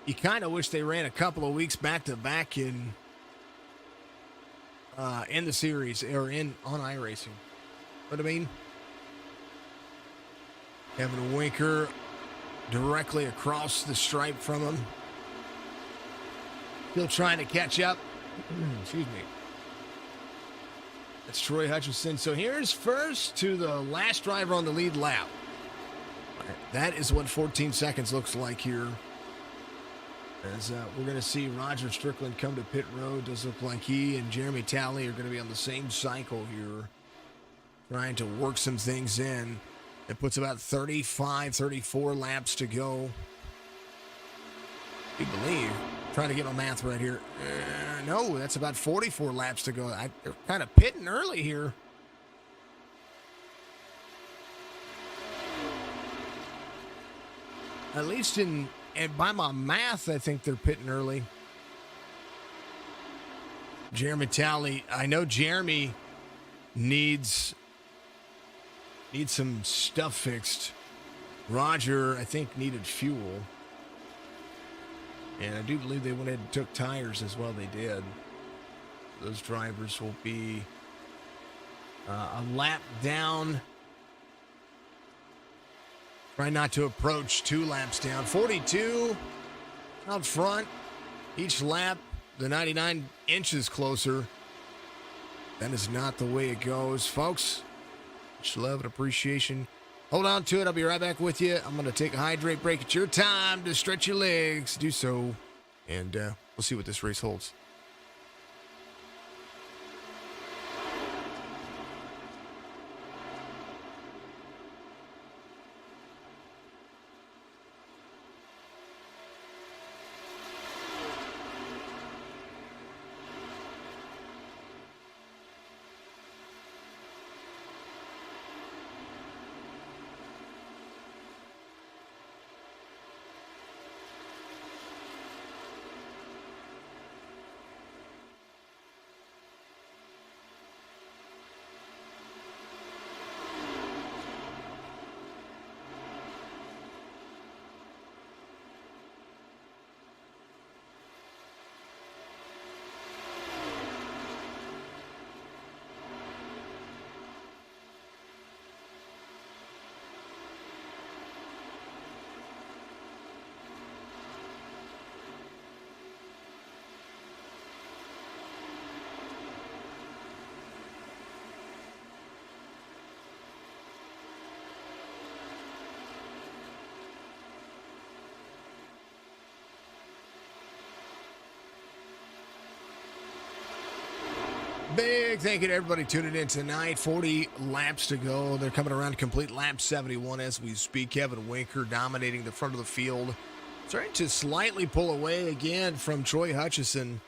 you kind of wish they ran a couple of weeks back-to-back in the series or on iRacing. What I mean? Kevin Winker directly across the stripe from him. Still trying to catch up. Excuse me. That's Troy Hutchison. So here's first to the last driver on the lead lap. That is what 14 seconds looks like here. As we're going to see Roger Strickland come to pit road. Does look like he and Jeremy Talley are going to be on the same cycle here. Trying to work some things in. It puts about 35, 34 laps to go. You believe. Trying to get my math right here. No, that's about 44 laps to go. They're kind of pitting early here. At least and by my math, I think they're pitting early. Jeremy Talley. I know Jeremy needs some stuff fixed. Roger, I think, needed fuel. And I do believe they went ahead and took tires as well. They did. Those drivers will be a lap down. Try not to approach 2 laps down. 42 out front. Each lap, the 99 inches closer. That is not the way it goes, folks. Much love and appreciation. Hold on to it. I'll be right back with you. I'm going to take a hydrate break. It's your time to stretch your legs. Do so. And we'll see what this race holds. Big thank you to everybody tuning in tonight. 40 laps to go. They're coming around to complete lap 71 as we speak. Kevin Winker dominating the front of the field. Starting to slightly pull away again from Troy Hutchison.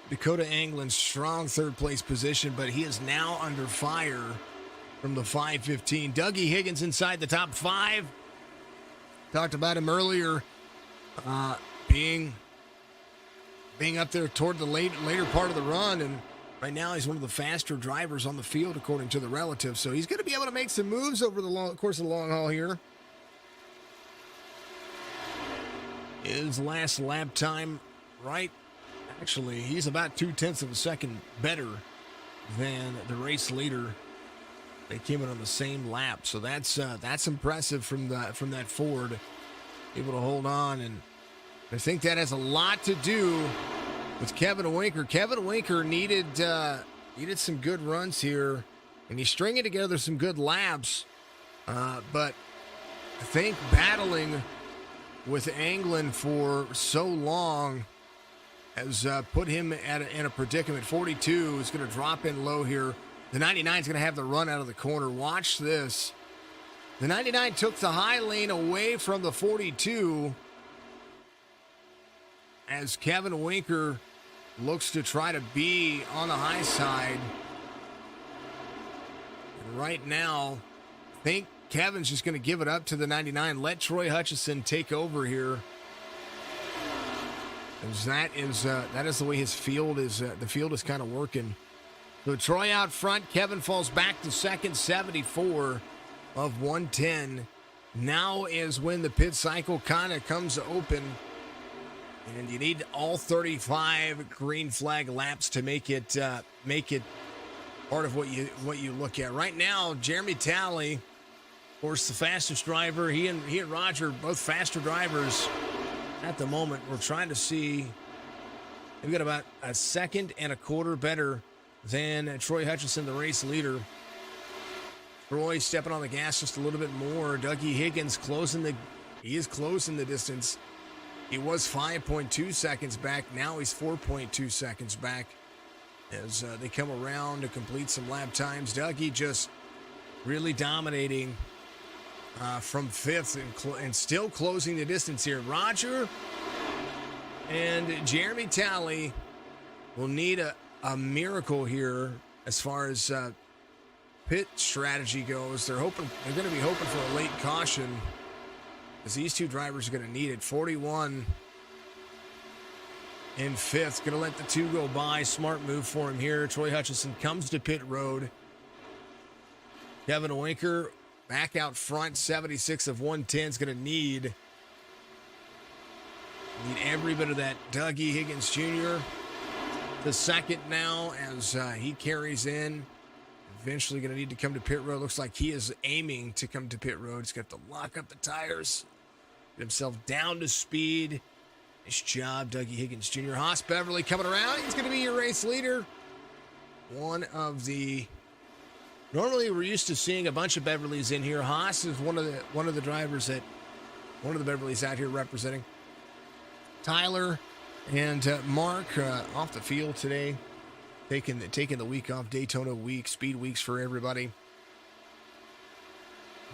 Dakota Anglin, strong third place position, but he is now under fire from the 5:15. Dougie Higgins inside the top 5. Talked about him earlier, being up there toward the later part of the run, and right now he's one of the faster drivers on the field according to the relatives. So he's going to be able to make some moves over the course of the long haul here. His last lap time, right? Actually, he's about 0.2 of a second better than the race leader. They came in on the same lap, so that's impressive from that Ford, able to hold on, and I think that has a lot to do with Kevin Winker. Kevin Winker needed some good runs here, and he's stringing together some good laps, but I think battling with Anglin for so long has put him in a predicament. 42 is going to drop in low here. The 99 is going to have the run out of the corner. Watch this. The 99 took the high lane away from the 42 as Kevin Winker looks to try to be on the high side. And right now, I think Kevin's just going to give it up to the 99. Let Troy Hutchison take over here. As that is the way his field is. The field is kind of working. So Troy out front. Kevin falls back to second, 74 of 110. Now is when the pit cycle kind of comes open, and you need all 35 green flag laps to make it part of what you look at. Right now, Jeremy Talley, of course, the fastest driver. He and Roger, both faster drivers. At the moment, we're trying to see. We've got about 1.25 seconds better than Troy Hutchison, the race leader. Troy stepping on the gas just a little bit more. Dougie Higgins closing the distance. He was 5.2 seconds back. Now he's 4.2 seconds back as they come around to complete some lap times. Dougie just really dominating from 5th and still closing the distance here. Roger and Jeremy Talley will need a miracle here as far as pit strategy goes. They're going to be hoping for a late caution, as these two drivers are going to need it. 41 in 5th. Going to let the 2 go by. Smart move for him here. Troy Hutchison comes to pit road. Kevin Winker back out front, 76 of 110 is going to need every bit of that. Dougie Higgins Jr., the second now, as he carries in. Eventually going to need to come to pit road. Looks like he is aiming to come to pit road. He's got to lock up the tires, get himself down to speed. Nice job, Dougie Higgins Jr. Haas Beverly coming around. He's going to be your race leader. Normally we're used to seeing a bunch of Beverleys in here. Haas is one of the Beverleys out here representing. Tyler and Mark off the field today, taking the week off. Daytona week, speed weeks for everybody.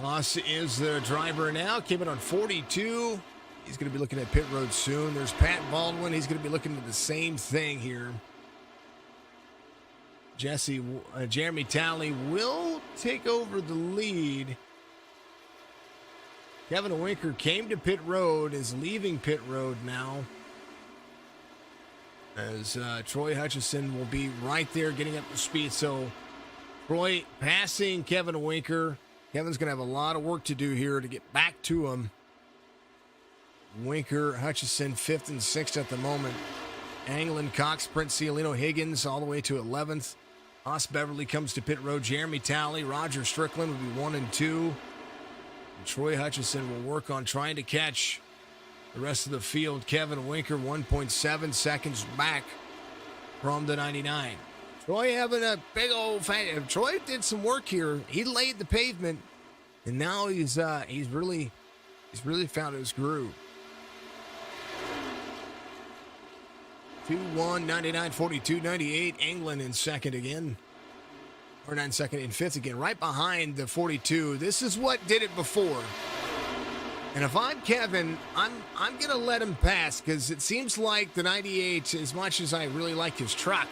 Haas is the driver now. Came in on 42. He's going to be looking at pit road soon. There's Pat Baldwin. He's going to be looking at the same thing here. Jeremy Talley will take over the lead. Kevin Winker came to pit road, is leaving pit road now, as Troy Hutchison will be right there getting up to speed. So Troy passing Kevin Winker. Kevin's going to have a lot of work to do here to get back to him. Winker, Hutchison 5th and 6th at the moment. Anglin, Cox, Prince Cialino, Higgins all the way to 11th. Haas Beverly comes to pit road. Jeremy Talley, Roger Strickland will be 1 and 2. And Troy Hutchison will work on trying to catch the rest of the field. Kevin Winker 1.7 seconds back from the 99. Troy having a big old fan. Troy did some work here. He laid the pavement, and now he's really found his groove. 2-1, 99, 42, 98. England in second again. Or not in second, in fifth again. Right behind the 42. This is what did it before. And if I'm Kevin, I'm going to let him pass because it seems like the 98, as much as I really like his truck,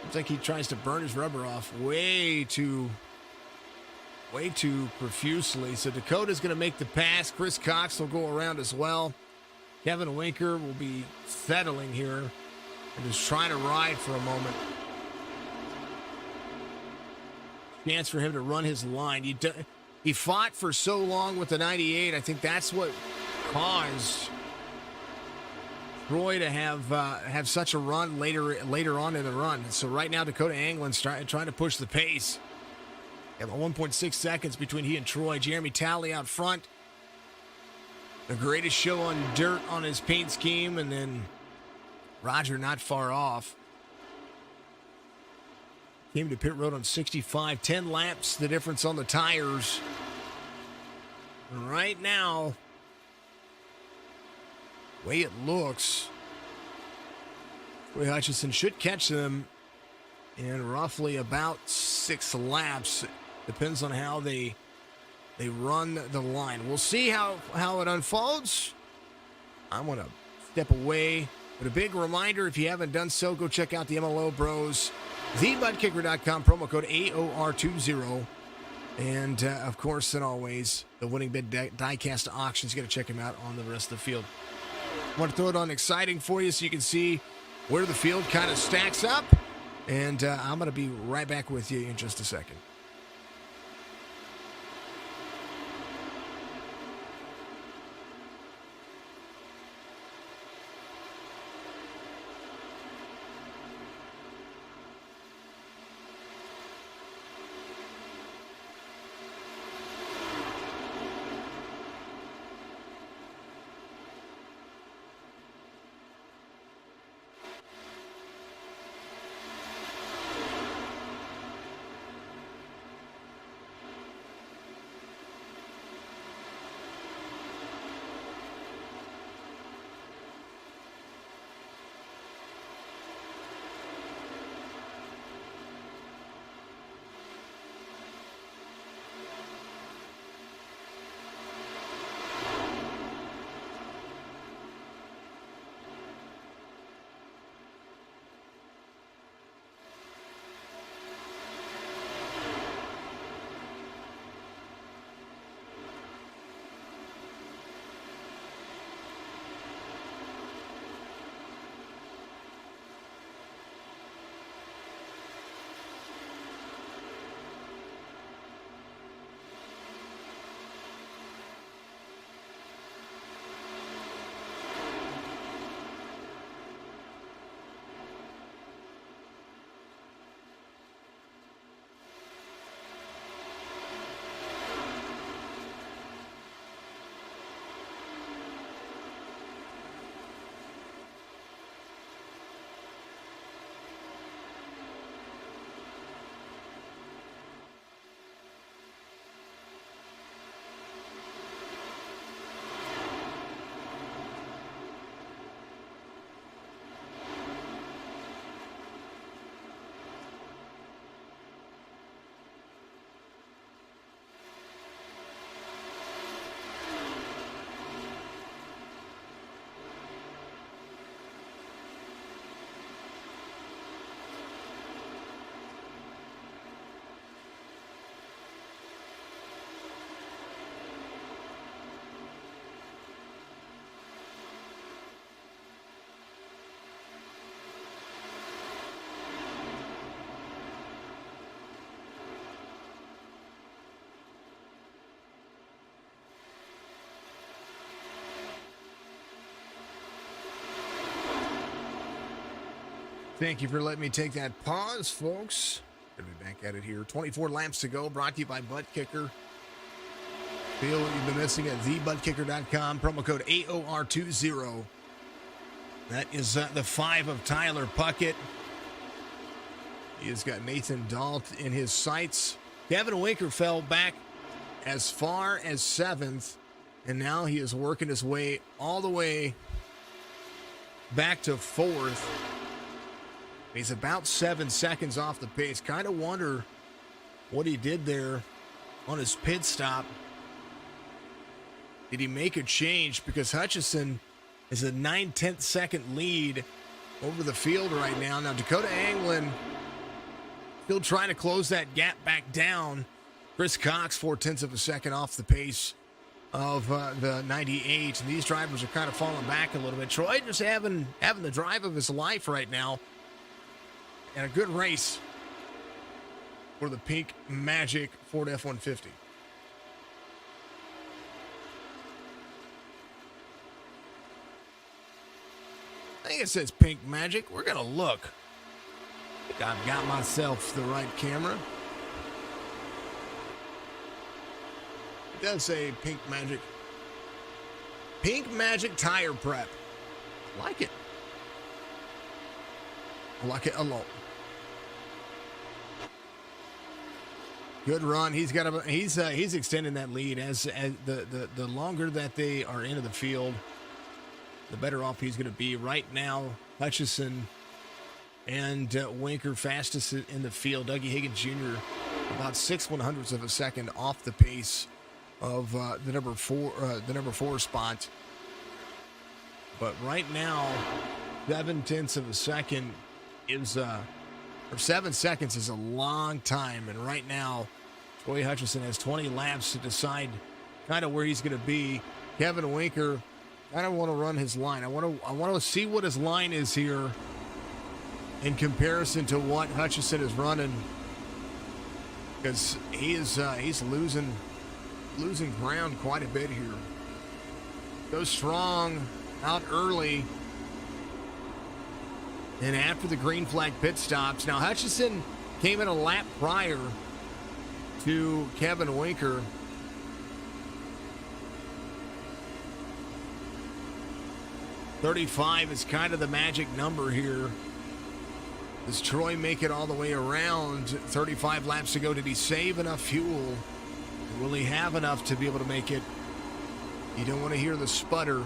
it's like he tries to burn his rubber off way too profusely. So Dakota's going to make the pass. Chris Cox will go around as well. Kevin Winker will be settling here and just trying to ride for a moment. Chance for him to run his line. He fought for so long with the 98. I think that's what caused Troy to have such a run later on in the run. So right now, Dakota Anglin's trying to push the pace. You have 1.6 seconds between he and Troy. Jeremy Talley out front. The greatest show on dirt on his paint scheme, and then Roger not far off. Came to pit road on 65, 10 laps, the difference on the tires. And right now, the way it looks, Troy Hutchison should catch them in roughly about 6 laps. Depends on how they run the line. We'll see how it unfolds. I'm going to step away. But a big reminder, if you haven't done so, go check out the MLO Bros. TheBudKicker.com, promo code AOR20. And, of course, and always, the Winning Bid Diecast Auctions. You got to check them out on the rest of the field. I want to throw it on exciting for you so you can see where the field kind of stacks up. And I'm going to be right back with you in just a second. Thank you for letting me take that pause, folks. Gonna be back at it here. 24 laps to go, brought to you by Butt Kicker. Feel what you've been missing at thebudkicker.com, promo code AOR20. That is the 5 of Tyler Puckett. He has got Nathan Dalt in his sights. Kevin Winker fell back as far as 7th, and now he is working his way all the way back to 4th. He's about 7 seconds off the pace. Kind of wonder what he did there on his pit stop. Did he make a change? Because Hutchison is a 9/10 second lead over the field right now. Now, Dakota Anglin still trying to close that gap back down. Chris Cox, 4/10 of a second off the pace of the 98. And these drivers are kind of falling back a little bit. Troy just having the drive of his life right now. And a good race for the Pink Magic Ford F-150. I think it says Pink Magic. We're going to look. I think I've got myself the right camera. It does say Pink Magic. Pink Magic Tire Prep. I like it. I like it a lot. Good run. He's extending that lead as the longer that they are into the field, the better off he's going to be. Right now, Hutchison and Winker fastest in the field. Dougie Higgins Jr. about 6/100ths of a second off the pace of the number four spot. But right now, 7/10 of a second is or 7 seconds is a long time, and right now, Troy Hutchison has 20 laps to decide kind of where he's going to be. Kevin Winker, I don't want to run his line. I want to see what his line is here in comparison to what Hutchison is running, because he's losing ground quite a bit here. Goes strong out early, and after the green flag pit stops. Now Hutchison came in a lap prior to Kevin Winker. .35 is kind of the magic number here. Does Troy make it all the way around? 35 laps to go. Did he save enough fuel? Will he have enough to be able to make it? You don't want to hear the sputter.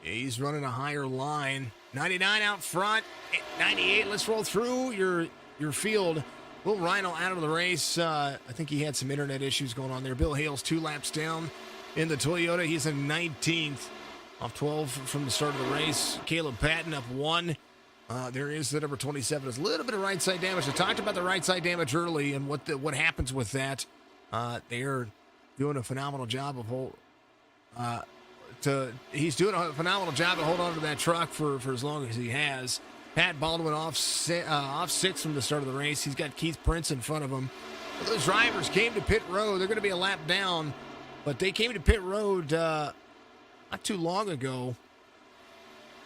Yeah, he's running a higher line. 99 out front. 98, let's roll through your field. Will Rhino out of the race. I think he had some internet issues going on there. Bill Hale's 2 laps down in the Toyota. He's in 19th off 12 from the start of the race. Caleb Patton up 1. There is the number 27. There's a little bit of right side damage. I talked about the right side damage early and what happens with that. They're doing a phenomenal job of he's doing a phenomenal job of holding on to that truck for as long as he has. Pat Baldwin off 6 from the start of the race. He's got Keith Prince in front of him. But those drivers came to pit road. They're going to be a lap down, but they came to pit road not too long ago,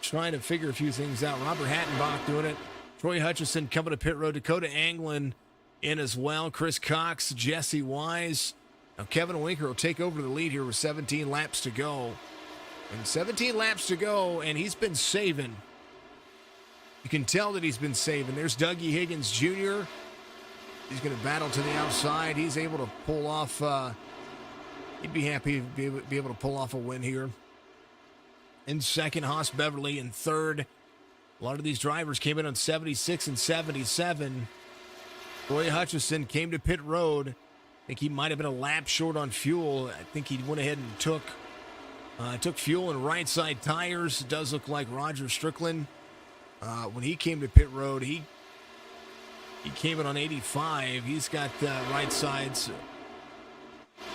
trying to figure a few things out. Robert Hattenbach doing it. Troy Hutchison coming to pit road. Dakota Anglin in as well. Chris Cox, Jesse Wise. Now Kevin Winker will take over the lead here with 17 laps to go. And 17 laps to go, and he's been saving. You can tell that he's been saving. There's Dougie Higgins Jr. He's going to battle to the outside. He's able to pull off. He'd be happy to be able to pull off a win here. In second, Haas Beverly. In third, a lot of these drivers came in on 76 and 77. Troy Hutchison came to pit road. I think he might have been a lap short on fuel. I think he went ahead and took fuel and right side tires. It does look like Roger Strickland, when he came to pit road, he came in on 85. He's got right sides.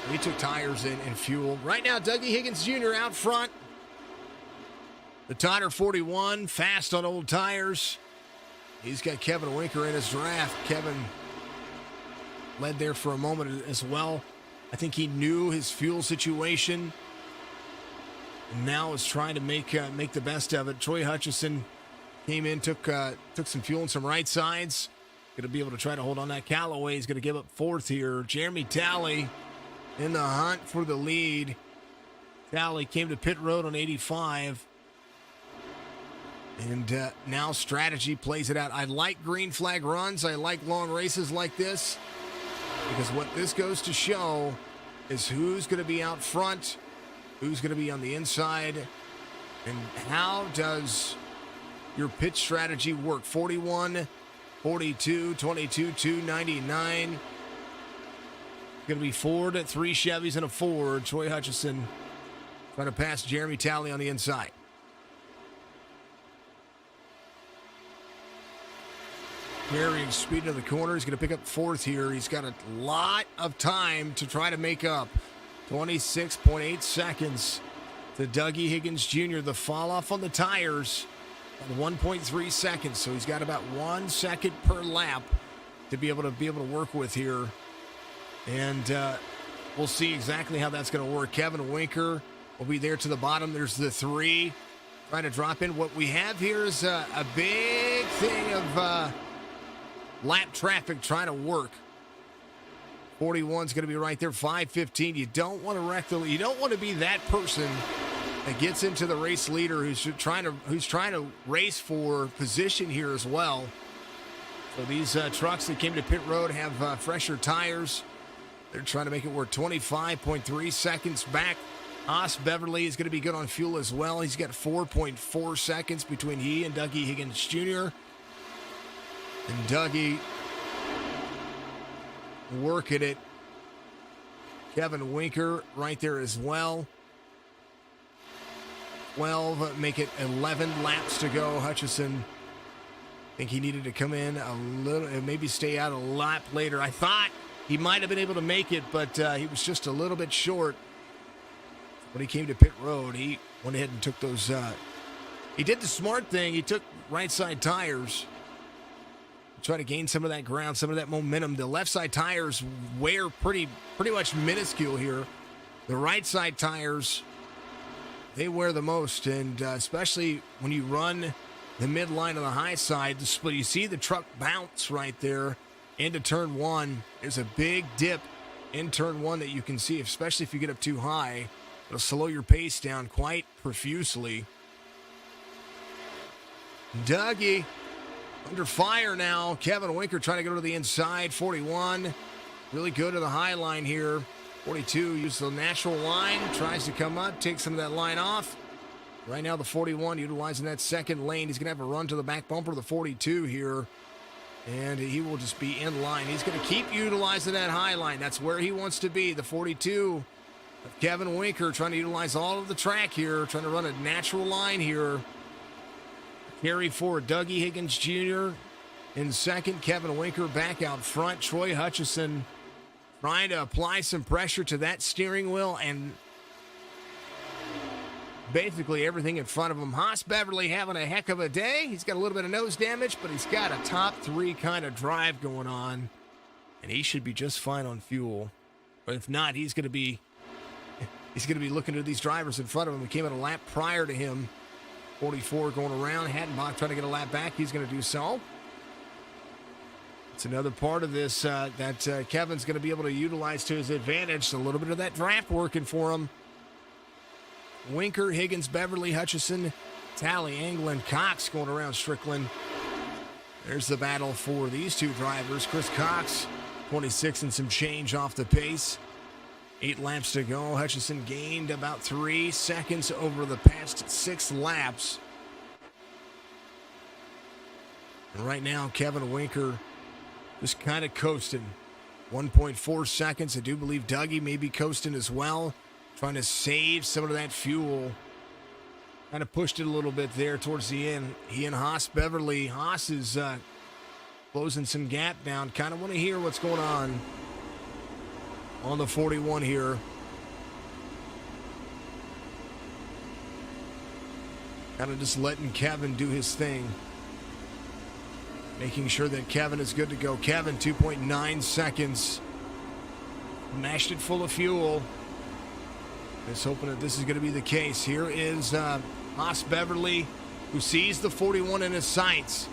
He took tires and fuel. Right now, Dougie Higgins Jr. out front. The Tonner 41, fast on old tires. He's got Kevin Winker in his draft. Kevin led there for a moment as well. I think he knew his fuel situation and now is trying to make the best of it. Troy Hutchison came in, took some fuel and some right sides. Going to be able to try to hold on that. Callaway is going to give up 4th here. Jeremy Talley in the hunt for the lead. Talley came to pit road on 85. And now strategy plays it out. I like green flag runs. I like long races like this, because what this goes to show is who's going to be out front, who's going to be on the inside, And how does your pit strategy work? 41, 42, 22, 299. Going to be Ford, 3 Chevys, and a Ford. Troy Hutchison trying to pass Jeremy Talley on the inside. Carrying speed into the corner. He's going to pick up 4th here. He's got a lot of time to try to make up. 26.8 seconds to Dougie Higgins Jr. The fall off on the tires at 1.3 seconds. So he's got about 1 second per lap to be able to work with here. And we'll see exactly how that's going to work. Kevin Winker will be there to the bottom. There's the 3 trying to drop in. What we have here is a big thing of lap traffic trying to work. 41's going to be right there. 5:15. You don't want to wreck you don't want to be that person that gets into the race leader who's trying to race for position here as well. So these trucks that came to pit road have fresher tires. They're trying to make it work. 25.3 seconds back. Haas Beverly is going to be good on fuel as well. He's got 4.4 seconds between he and Dougie Higgins Jr. And Dougie working it. Kevin Winker right there as well. 12, make it 11 laps to go. Hutchison, I think he needed to come in a little, maybe stay out a lap later. I thought he might have been able to make it, but he was just a little bit short. When he came to pit road, he went ahead and took those. He did the smart thing. He took right side tires to try to gain some of that ground, some of that momentum. The left side tires wear pretty much minuscule here. The right side tires, they wear the most, and especially when you run the midline on the high side, the split. You see the truck bounce right there into turn 1. There's a big dip in turn 1 that you can see, especially if you get up too high. It'll slow your pace down quite profusely. Dougie under fire now. Kevin Winker trying to go to the inside. 41, really good to the high line here. 42 uses the natural line, tries to come up, take some of that line off. Right now the 41 utilizing that second lane. He's going to have a run to the back bumper of the 42 here. And he will just be in line. He's going to keep utilizing that high line. That's where he wants to be. The 42 of Kevin Winker trying to utilize all of the track here, trying to run a natural line here. Carry forward Dougie Higgins Jr. in second. Kevin Winker back out front. Troy Hutchison trying to apply some pressure to that steering wheel and basically everything in front of him. Haas Beverly having a heck of a day. He's got a little bit of nose damage, but he's got a top 3 kind of drive going on, and he should be just fine on fuel. But if not, he's going to be looking at these drivers in front of him who came in a lap prior to him. 44 going around. Hattenbach trying to get a lap back. He's going to do so. It's another part of this that Kevin's going to be able to utilize to his advantage. A little bit of that draft working for him. Winker, Higgins, Beverly, Hutchison, Talley, England, Cox going around Strickland. There's the battle for these two drivers. Chris Cox, 26 and some change off the pace. 8 laps to go. Hutchison gained about 3 seconds over the past 6 laps. And right now, Kevin Winker just kind of coasting. 1.4 seconds. I do believe Dougie may be coasting as well, trying to save some of that fuel. Kind of pushed it a little bit there towards the end. He and Haas Beverly. Haas is closing some gap down. Kind of want to hear what's going on the 41 here. Kind of just letting Kevin do his thing. Making sure that Kevin is good to go. Kevin, 2.9 seconds. Mashed it full of fuel. Just hoping that this is going to be the case. Here is Haas Beverly, who sees the 41 in his sights.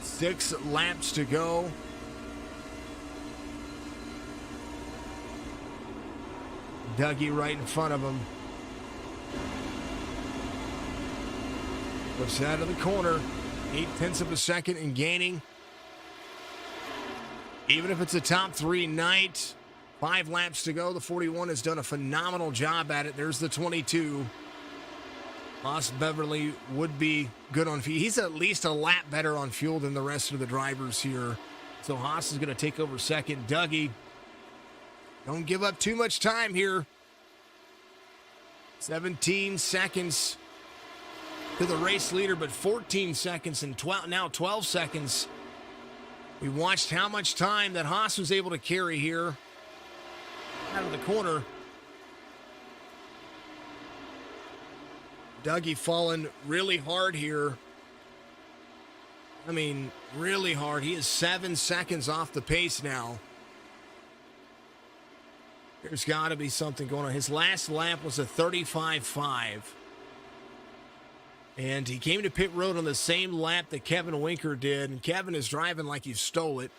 6 laps to go. Dougie right in front of him. Looks out of the corner. 0.8 of a second and gaining. Even if it's a top 3 night, 5 laps to go. The 41 has done a phenomenal job at it. There's the 22. Haas Beverly would be good on fuel. He's at least a lap better on fuel than the rest of the drivers here. So Haas is going to take over second. Dougie, don't give up too much time here. 17 seconds to the race leader, but 14 seconds and 12 seconds. We watched how much time that Haas was able to carry here out of the corner. Dougie falling really hard here. I mean, really hard. He is 7 seconds off the pace now. There's got to be something going on. His last lap was a 35.5. And he came to pit road on the same lap that Kevin Winker did. And Kevin is driving like he stole it.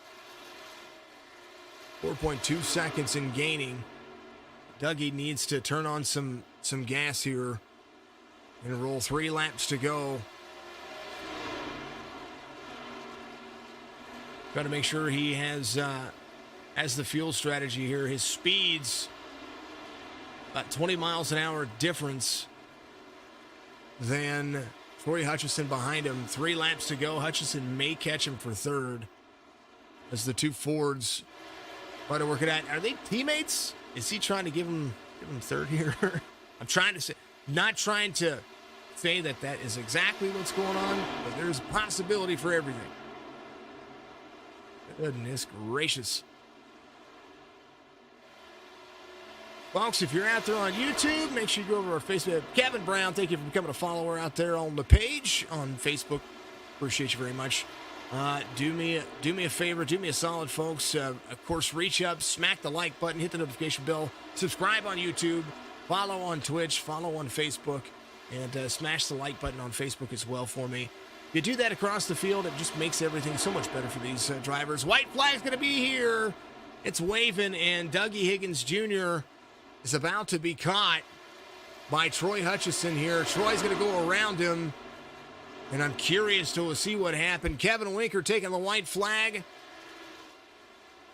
4.2 seconds in gaining. Dougie needs to turn on some gas here and roll 3 laps to go. Got to make sure he has the fuel strategy here. His speed's about 20 miles an hour difference than Troy Hutchison behind him. 3 laps to go. Hutchison may catch him for third as the two Fords try to work it out. Are they teammates? Is he trying to give him third here? I'm trying to say, not trying to say that is exactly what's going on, but there's a possibility for everything. Goodness gracious. Folks, if you're out there on YouTube, make sure you go over to our Facebook. Kevin Brown, thank you for becoming a follower out there on the page on Facebook. Appreciate you very much. Do me a favor, do me a solid, folks. Of course, reach up, smack the like button, hit the notification bell, subscribe on YouTube, follow on Twitch, follow on Facebook, and smash the like button on Facebook as well for me. If you do that across the field, it just makes everything so much better for these drivers. White flag's going to be here. It's waving, and Dougie Higgins Jr. is about to be caught by Troy Hutchison here. Troy's going to go around him, and I'm curious to see what happened. Kevin Winker taking the white flag.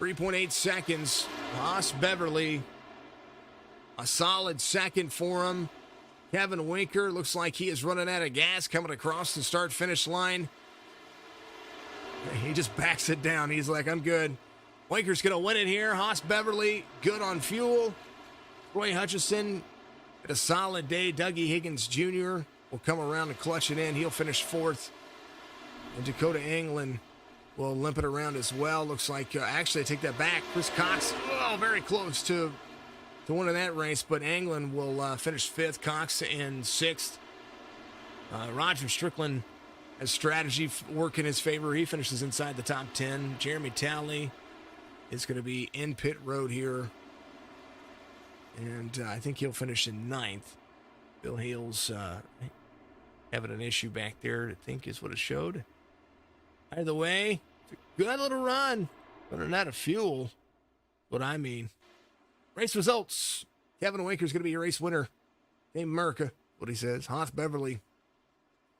3.8 seconds. Haas Beverly, a solid second for him. Kevin Winker looks like he is running out of gas coming across the start-finish line. He just backs it down. He's like, I'm good. Winker's going to win it here. Haas Beverly, good on fuel. Troy Hutchison had a solid day. Dougie Higgins Jr. will come around and clutch it in. He'll finish fourth. And Dakota Anglin will limp it around as well. Looks like, actually, I take that back. Chris Cox, very close to winning that race, but Anglin will finish fifth. Cox in sixth. Roger Strickland has strategy work in his favor. He finishes inside the top 10. Jeremy Talley is going to be in pit road here. And I think he'll finish in ninth. Bill Hale's having an issue back there, I think is what it showed. Either way, good little run. Running out of fuel, what I mean. Race results. Kevin Winker's going to be your race winner. Team America, what he says. Haas Beverly.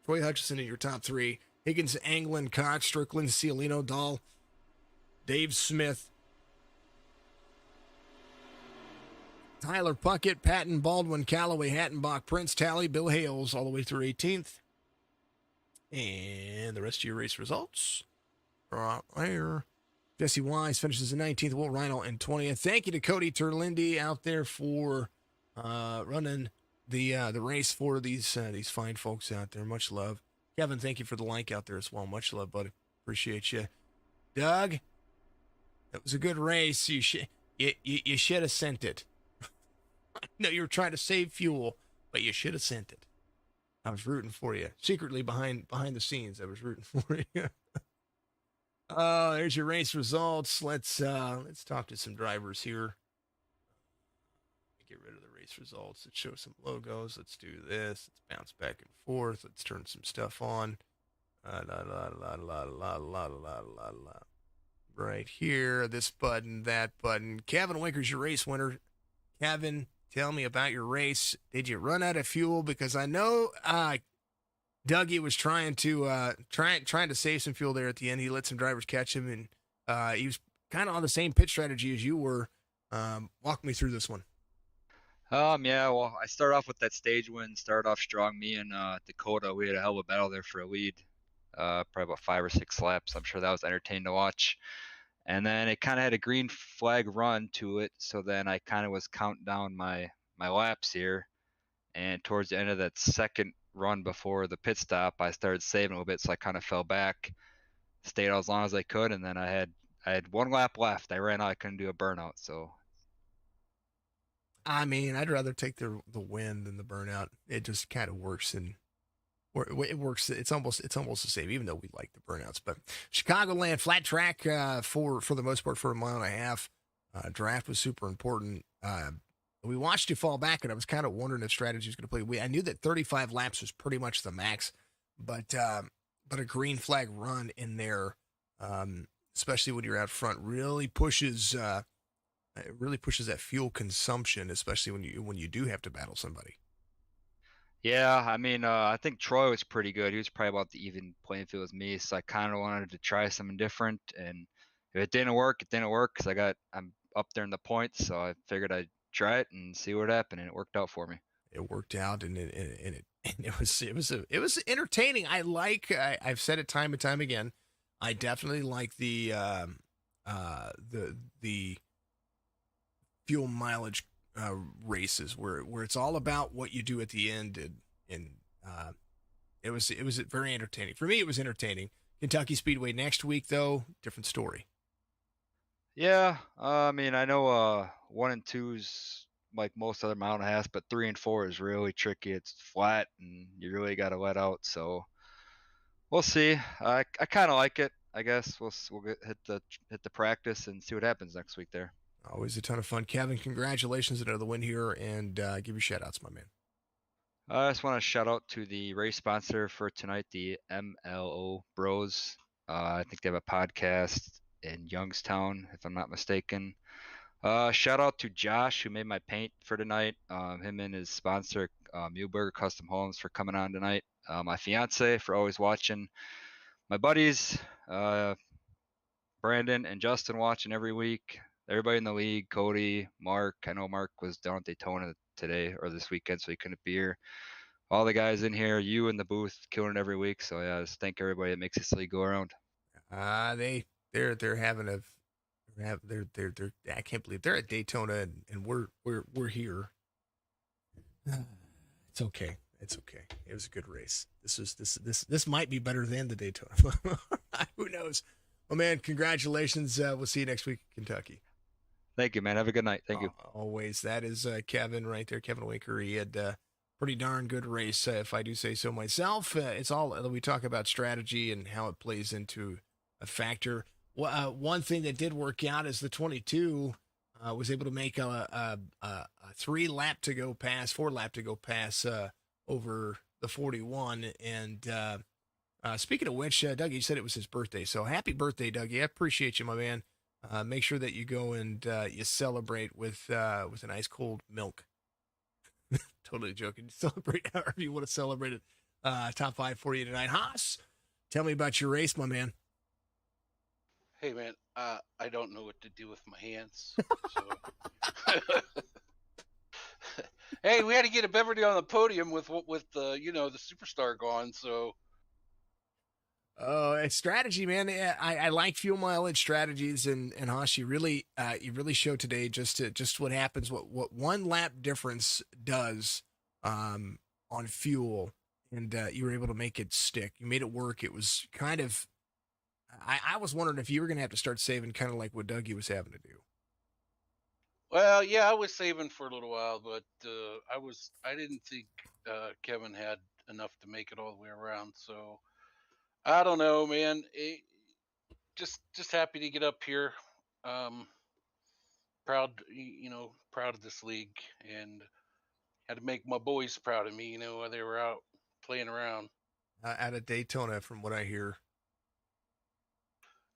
Troy Hutchison in your top 3. Higgins, Anglin, Cox, Strickland, Cialino, Dahl, Dave Smith, Tyler Puckett, Patton, Baldwin, Callaway, Hattenbach, Prince, Talley, Bill Hales, all the way through 18th. And the rest of your race results right there. Jesse Wise finishes in 19th. Will Rhino in 20th. Thank you to Cody Terlindi out there for running the race for these fine folks out there. Much love. Kevin, thank you for the like out there as well. Much love, buddy. Appreciate you. Doug, that was a good race. You should have sent it. No, you were trying to save fuel, but you should have sent it. I was rooting for you. Secretly behind the scenes, I was rooting for you. There's your race results. Let's talk to some drivers here. Get rid of the race results. Let's show some logos. Let's do this. Let's bounce back and forth. Let's turn some stuff on. Right here, this button, that button. Kevin Winker's your race winner. Kevin, tell me about your race. Did you run out of fuel? Because I know Dougie was trying to save some fuel there at the end. He let some drivers catch him, and he was kind of on the same pit strategy as you were. Walk me through this one. Yeah, well, I started off with that stage win, started off strong. Me and Dakota, we had a hell of a battle there for a lead. Probably about 5 or 6 laps. I'm sure that was entertaining to watch. And then it kind of had a green flag run to it, so then I kind of was counting down my laps here. And towards the end of that second run before the pit stop, I started saving a little bit, so I kind of fell back, stayed out as long as I could, and then I had 1 lap left. I ran out. I couldn't do a burnout, so I mean, I'd rather take the win than the burnout. It just kind of works, and it works. It's almost the same, even though we like the burnouts. But Chicagoland flat track for the most part for a mile and a half. Draft was super important. We watched you fall back, and I was kind of wondering if strategy was going to play. I knew that 35 laps was pretty much the max, but a green flag run in there, especially when you're out front, it really pushes that fuel consumption, especially when you do have to battle somebody. yeah. I mean, I think Troy was pretty good. He was probably about the even playing field as me, so I kind of wanted to try something different. And if it didn't work, it didn't work because I'm up there in the points, so I figured I'd try it and see what happened, and it worked out for me. It worked out, and it was entertaining. I've said it time and time again. I definitely like the fuel mileage races where it's all about what you do at the end, and it was very entertaining for me. It was entertaining. Kentucky Speedway next week, though, different story. Yeah, I mean, I know 1 and 2's like most other mountain has, but 3 and 4 is really tricky. It's flat, and you really got to let out. So we'll see. I kind of like it. I guess hit the practice and see what happens next week there. Always a ton of fun. Kevin, congratulations on another win here, and give your shout outs, my man. I just want to shout out to the race sponsor for tonight, the MLO Bros. I think they have a podcast in Youngstown, if I'm not mistaken. Shout out to Josh who made my paint for tonight. Him and his sponsor, Muehlberger Custom Homes, for coming on tonight. My fiance for always watching. My buddies, uh, Brandon and Justin, watching every week. Everybody in the league, Cody, Mark. I know Mark was down at Daytona today or this weekend, so he couldn't be here. All the guys in here, you in the booth, killing it every week. So yeah, just thank everybody that makes this league go around. They're having a they're I can't believe they're at Daytona, and we're here. It's okay. It's okay. It was a good race. This might be better than the Daytona. Who knows? Well, man, congratulations. We'll see you next week, Kentucky. Thank you, man. Have a good night. Thank you. Always. That is Kevin right there, Kevin Winker. He had pretty darn good race, if I do say so myself. It's all we talk about strategy and how it plays into a factor. One thing that did work out is the 22 was able to make a 3 lap to go pass, 4 lap to go pass over the 41. And speaking of which, Dougie, you said it was his birthday. So happy birthday, Dougie. I appreciate you, my man. Make sure that you go and you celebrate with an ice cold milk. Totally joking. Celebrate however you want to celebrate it. Top five for you tonight. Haas, tell me about your race, my man. Hey man, I don't know what to do with my hands. So, hey, we had to get a Beverly on the podium with the the superstar gone. So Oh, it's strategy, man. I like fuel mileage strategies, and Haas, you really showed today just what happens, what 1 lap difference does on fuel, and you were able to make it stick. You made it work. It was kind of I was wondering if you were going to have to start saving, kind of like what Dougie was having to do. well, yeah, I was saving for a little while, but I didn't think Kevin had enough to make it all the way around. So I don't know, man. Just happy to get up here. Um, proud, proud of this league, and had to make my boys proud of me. While they were out playing around. Out of Daytona, from what I hear.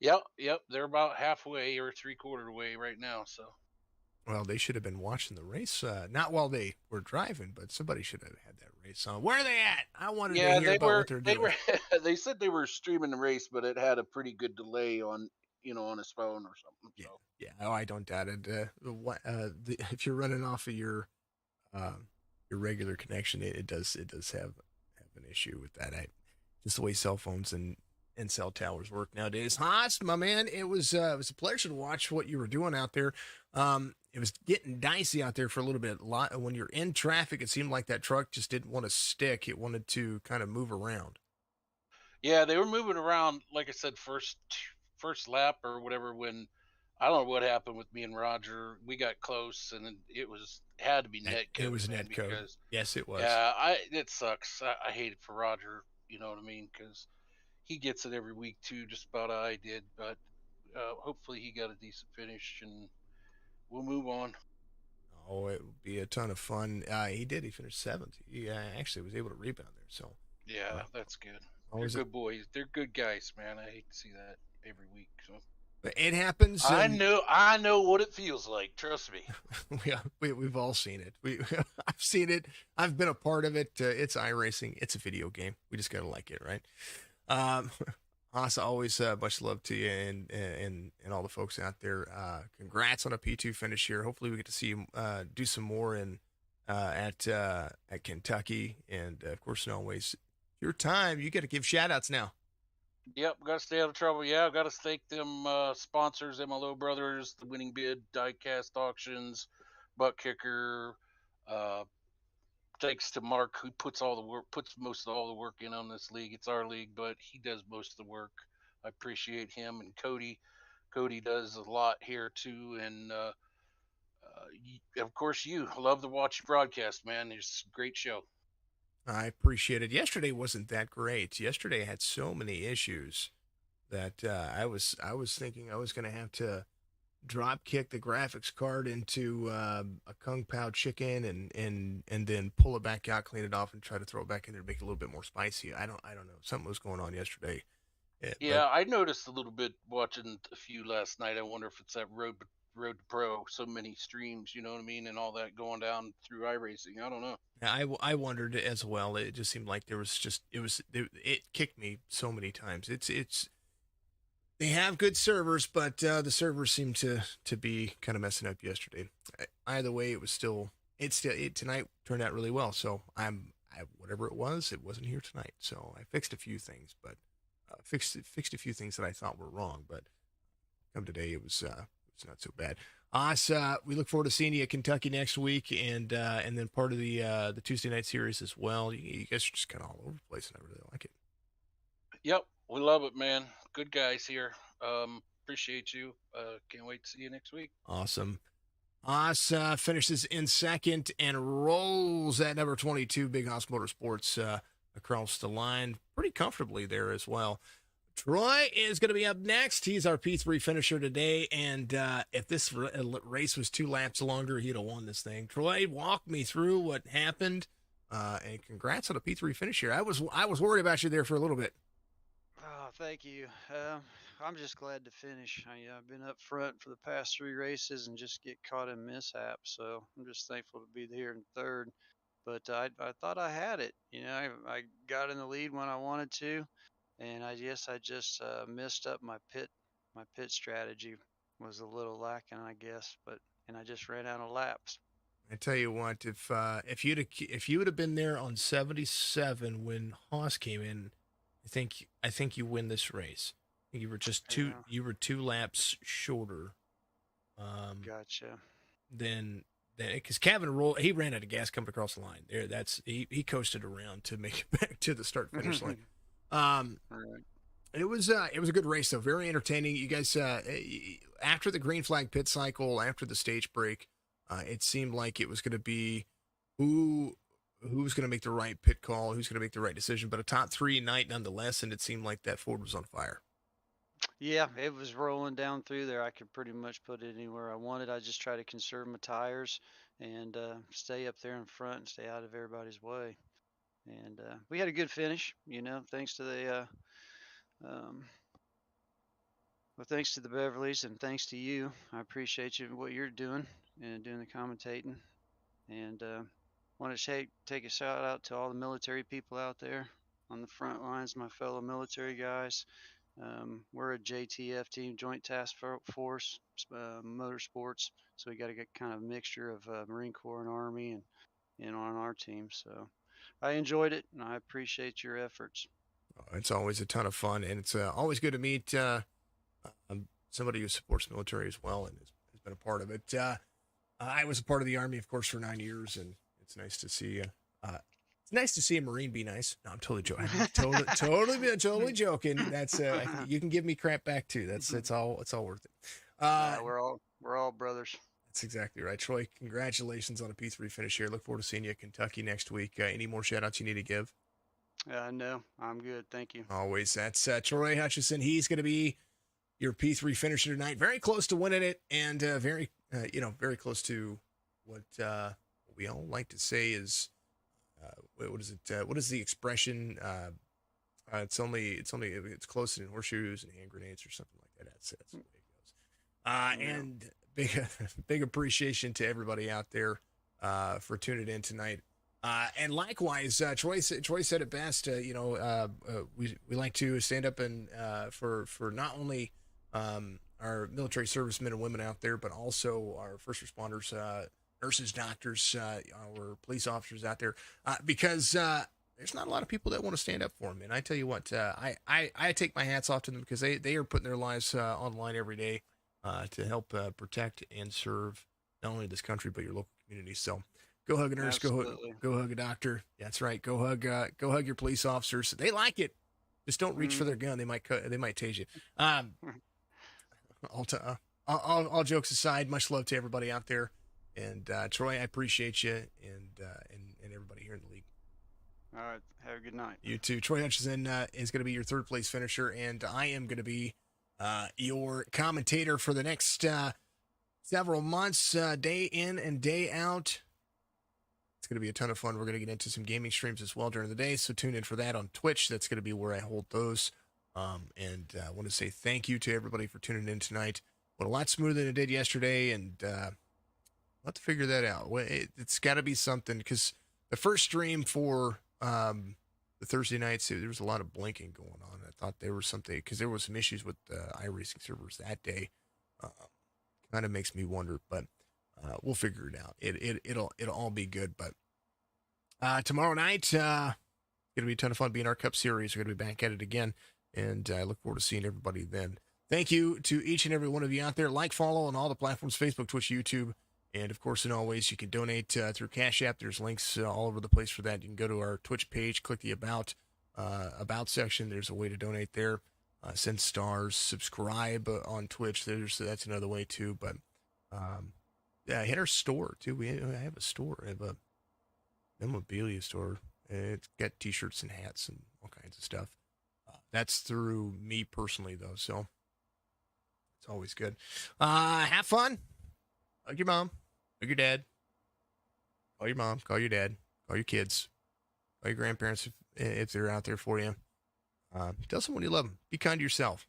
Yep. They're about halfway or three-quarter way right now. So Well, they should have been watching the race, not while they were driving, but somebody should have had that race on. Where are they at? I wanted to yeah, hear about what they're they doing. were they said they were streaming the race, but it had a pretty good delay on on his phone or something. Yeah, So yeah. Oh, I don't doubt it. If you're running off of your irregular connection, it does have an issue with that. Just the way cell phones and cell towers work nowadays. Haas, my man, it was a pleasure to watch what you were doing out there. It was getting dicey out there for a little bit. When you're in traffic, it seemed like that truck just didn't want to stick. It wanted to kind of move around. Yeah, they were moving around, like I said, first lap or whatever. When I don't know what happened with me and Roger, we got close, and then had to be net It code, was man, net code. because Yes, it was. yeah, it sucks. I hate it for Roger. You know what I mean? Because he gets it every week too, just about I did. But hopefully he got a decent finish, and we'll move on. Oh, it would be a ton of fun. He did. He finished seventh. He actually was able to rebound there. So, Yeah, uh, that's good. They're always good boys. They're good guys, man. I hate to see that every week. So it happens, and I know what it feels like. Trust me. we've all seen it. I've seen it. I've been a part of it. It's iRacing. It's a video game. We just gotta like it, right? Um, Asa, always much love to you and all the folks out there. Congrats on a P2 finish here. Hopefully, we get to see you do some more at Kentucky, and of course, always your time. You got to give shout outs now. Yep, got to stay out of trouble. Yeah, I've got to thank them sponsors, MLO Brothers, the Winning Bid, Diecast Auctions, Butt Kicker. Uh, Thanks to Mark, who puts most of all the work in on this league. It's our league, but he does most of the work. I appreciate him, and Cody. Cody does a lot here too, and of course you. I love to watch you broadcast, man. It's a great show. I appreciate it. Yesterday wasn't that great. Yesterday I had so many issues that I was thinking I was going to have to drop kick the graphics card into a Kung Pao chicken and then pull it back out, clean it off, and try to throw it back in there to make it a little bit more spicy. I don't know. Something was going on yesterday. But Yeah, I noticed a little bit watching a few last night. I wonder if it's that road to pro. So many streams, you know what I mean, and all that going down through iRacing. I don't know. I wondered as well. It just seemed like there was just it kicked me so many times. It's they have good servers, but the servers seem to be kind of messing up yesterday. Either way, it tonight turned out really well. So whatever it wasn't here tonight. So I fixed a few things, but fixed a few things that I thought were wrong. But come today, it was not so bad. Us, we look forward to seeing you at Kentucky next week, and then part of the Tuesday night series as well. You guys are just kind of all over the place, and I really like it. Yep, we love it, man. Good guys here. Appreciate you. Can't wait to see you next week. Awesome. Us finishes in second and rolls at number 22, Big Hoss Motorsports, across the line pretty comfortably there as well. Troy is going to be up next. He's our P3 finisher today, and if this race was 2 laps longer, he'd have won this thing. Troy, walk me through what happened, and congrats on a P3 finish here. I was worried about you there for a little bit. Oh, thank you. I'm just glad to finish. I've been up front for the past 3 races and just get caught in mishaps. So I'm just thankful to be here in third. But I thought I had it. I got in the lead when I wanted to, and I guess I just missed up my pit strategy was a little lacking, I guess. And I just ran out of laps. I tell you what, if you would have been there on 77 when Haas came in, I think you win this race. I think you were 2 laps shorter. Gotcha. Than because he ran out of gas coming across the line. He coasted around to make it back to the start finish line. All right. It was a good race though, very entertaining. You guys, after the green flag pit cycle, after the stage break, it seemed like it was going to be who's going to make the right pit call, who's going to make the right decision. But a top 3 night nonetheless, and it seemed like that Ford was on fire. Yeah, it was rolling down through there. I could pretty much put it anywhere I wanted. I just try to conserve my tires and stay up there in front and stay out of everybody's way. And we had a good finish, thanks to um, thanks to the Beverleys and thanks to you. I appreciate you what you're doing and doing the commentating. And want to take a shout out to all the military people out there on the front lines, my fellow military guys. We're a JTF team, Joint Task Force, motorsports. So we got to get kind of a mixture of Marine Corps and Army, and in on our team. So I enjoyed it, and I appreciate your efforts. It's always a ton of fun, and it's always good to meet somebody who supports military as well and has been a part of it. I was a part of the Army, of course, for 9 years, and it's nice to see. It's nice to see a Marine be nice. No, I'm totally joking. totally joking. That's you can give me crap back too. It's all worth it. We're all brothers. That's exactly right, Troy. Congratulations on a P3 finish here. Look forward to seeing you at Kentucky next week. Any more shout outs you need to give? No, I'm good. Thank you. Always. That's Troy Hutchison. He's going to be your P3 finisher tonight. Very close to winning it, and very close to what we all like to say is, what is it? What is the expression? It's close in horseshoes and hand grenades or something like that. That's the way it goes. And big appreciation to everybody out there for tuning in tonight. And likewise, Troy said it best. We like to stand up and for not only our military servicemen and women out there, but also our first responders, nurses, doctors, our police officers out there, because there's not a lot of people that want to stand up for them. And I tell you what, I take my hats off to them because they are putting their lives on the line every day to help protect and serve not only this country but your local community. So. Go hug a nurse. Go hug a doctor. That's right. Go hug your police officers. They like it. Just don't reach for their gun. They might tase you. All jokes aside, much love to everybody out there. And Troy, I appreciate you and everybody here in the league. All right. Have a good night. You too. Troy Hutchison is going to be your third place finisher, and I am going to be your commentator for the next several months, day in and day out. It's going to be a ton of fun. We're going to get into some gaming streams as well during the day, so tune in for that on Twitch. That's going to be where I hold those. And I want to say thank you to everybody for tuning in tonight. Went a lot smoother than it did yesterday, and I'll have to figure that out. It's got to be something, because the first stream for the Thursday nights, there was a lot of blinking going on. I thought there was something, because there was some issues with the iRacing servers that day. Kind of makes me wonder, but we'll figure it out. It'll all be good. But tomorrow night, gonna be a ton of fun. Being our Cup Series, we're gonna be back at it again, and I look forward to seeing everybody then. Thank you to each and every one of you out there. Like, follow on all the platforms: Facebook, Twitch, YouTube, and of course, in always, you can donate through Cash App. There's links all over the place for that. You can go to our Twitch page, click the about section. There's a way to donate there. Send stars, subscribe on Twitch. That's another way too. But hit our store too. I have a store. I have a memorabilia store. It's got T-shirts and hats and all kinds of stuff. That's through me personally though, so it's always good. Have fun. Hug your mom. Hug your dad. Call your mom. Call your dad. Call your kids. Call your grandparents if they're out there for you. Tell someone you love them. Be kind to yourself.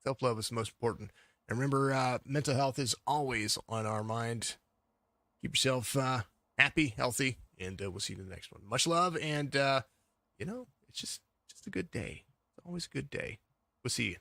Self-love is the most important. And remember, mental health is always on our mind. Keep yourself happy, healthy, and we'll see you in the next one. Much love, and it's just a good day. It's always a good day. We'll see you.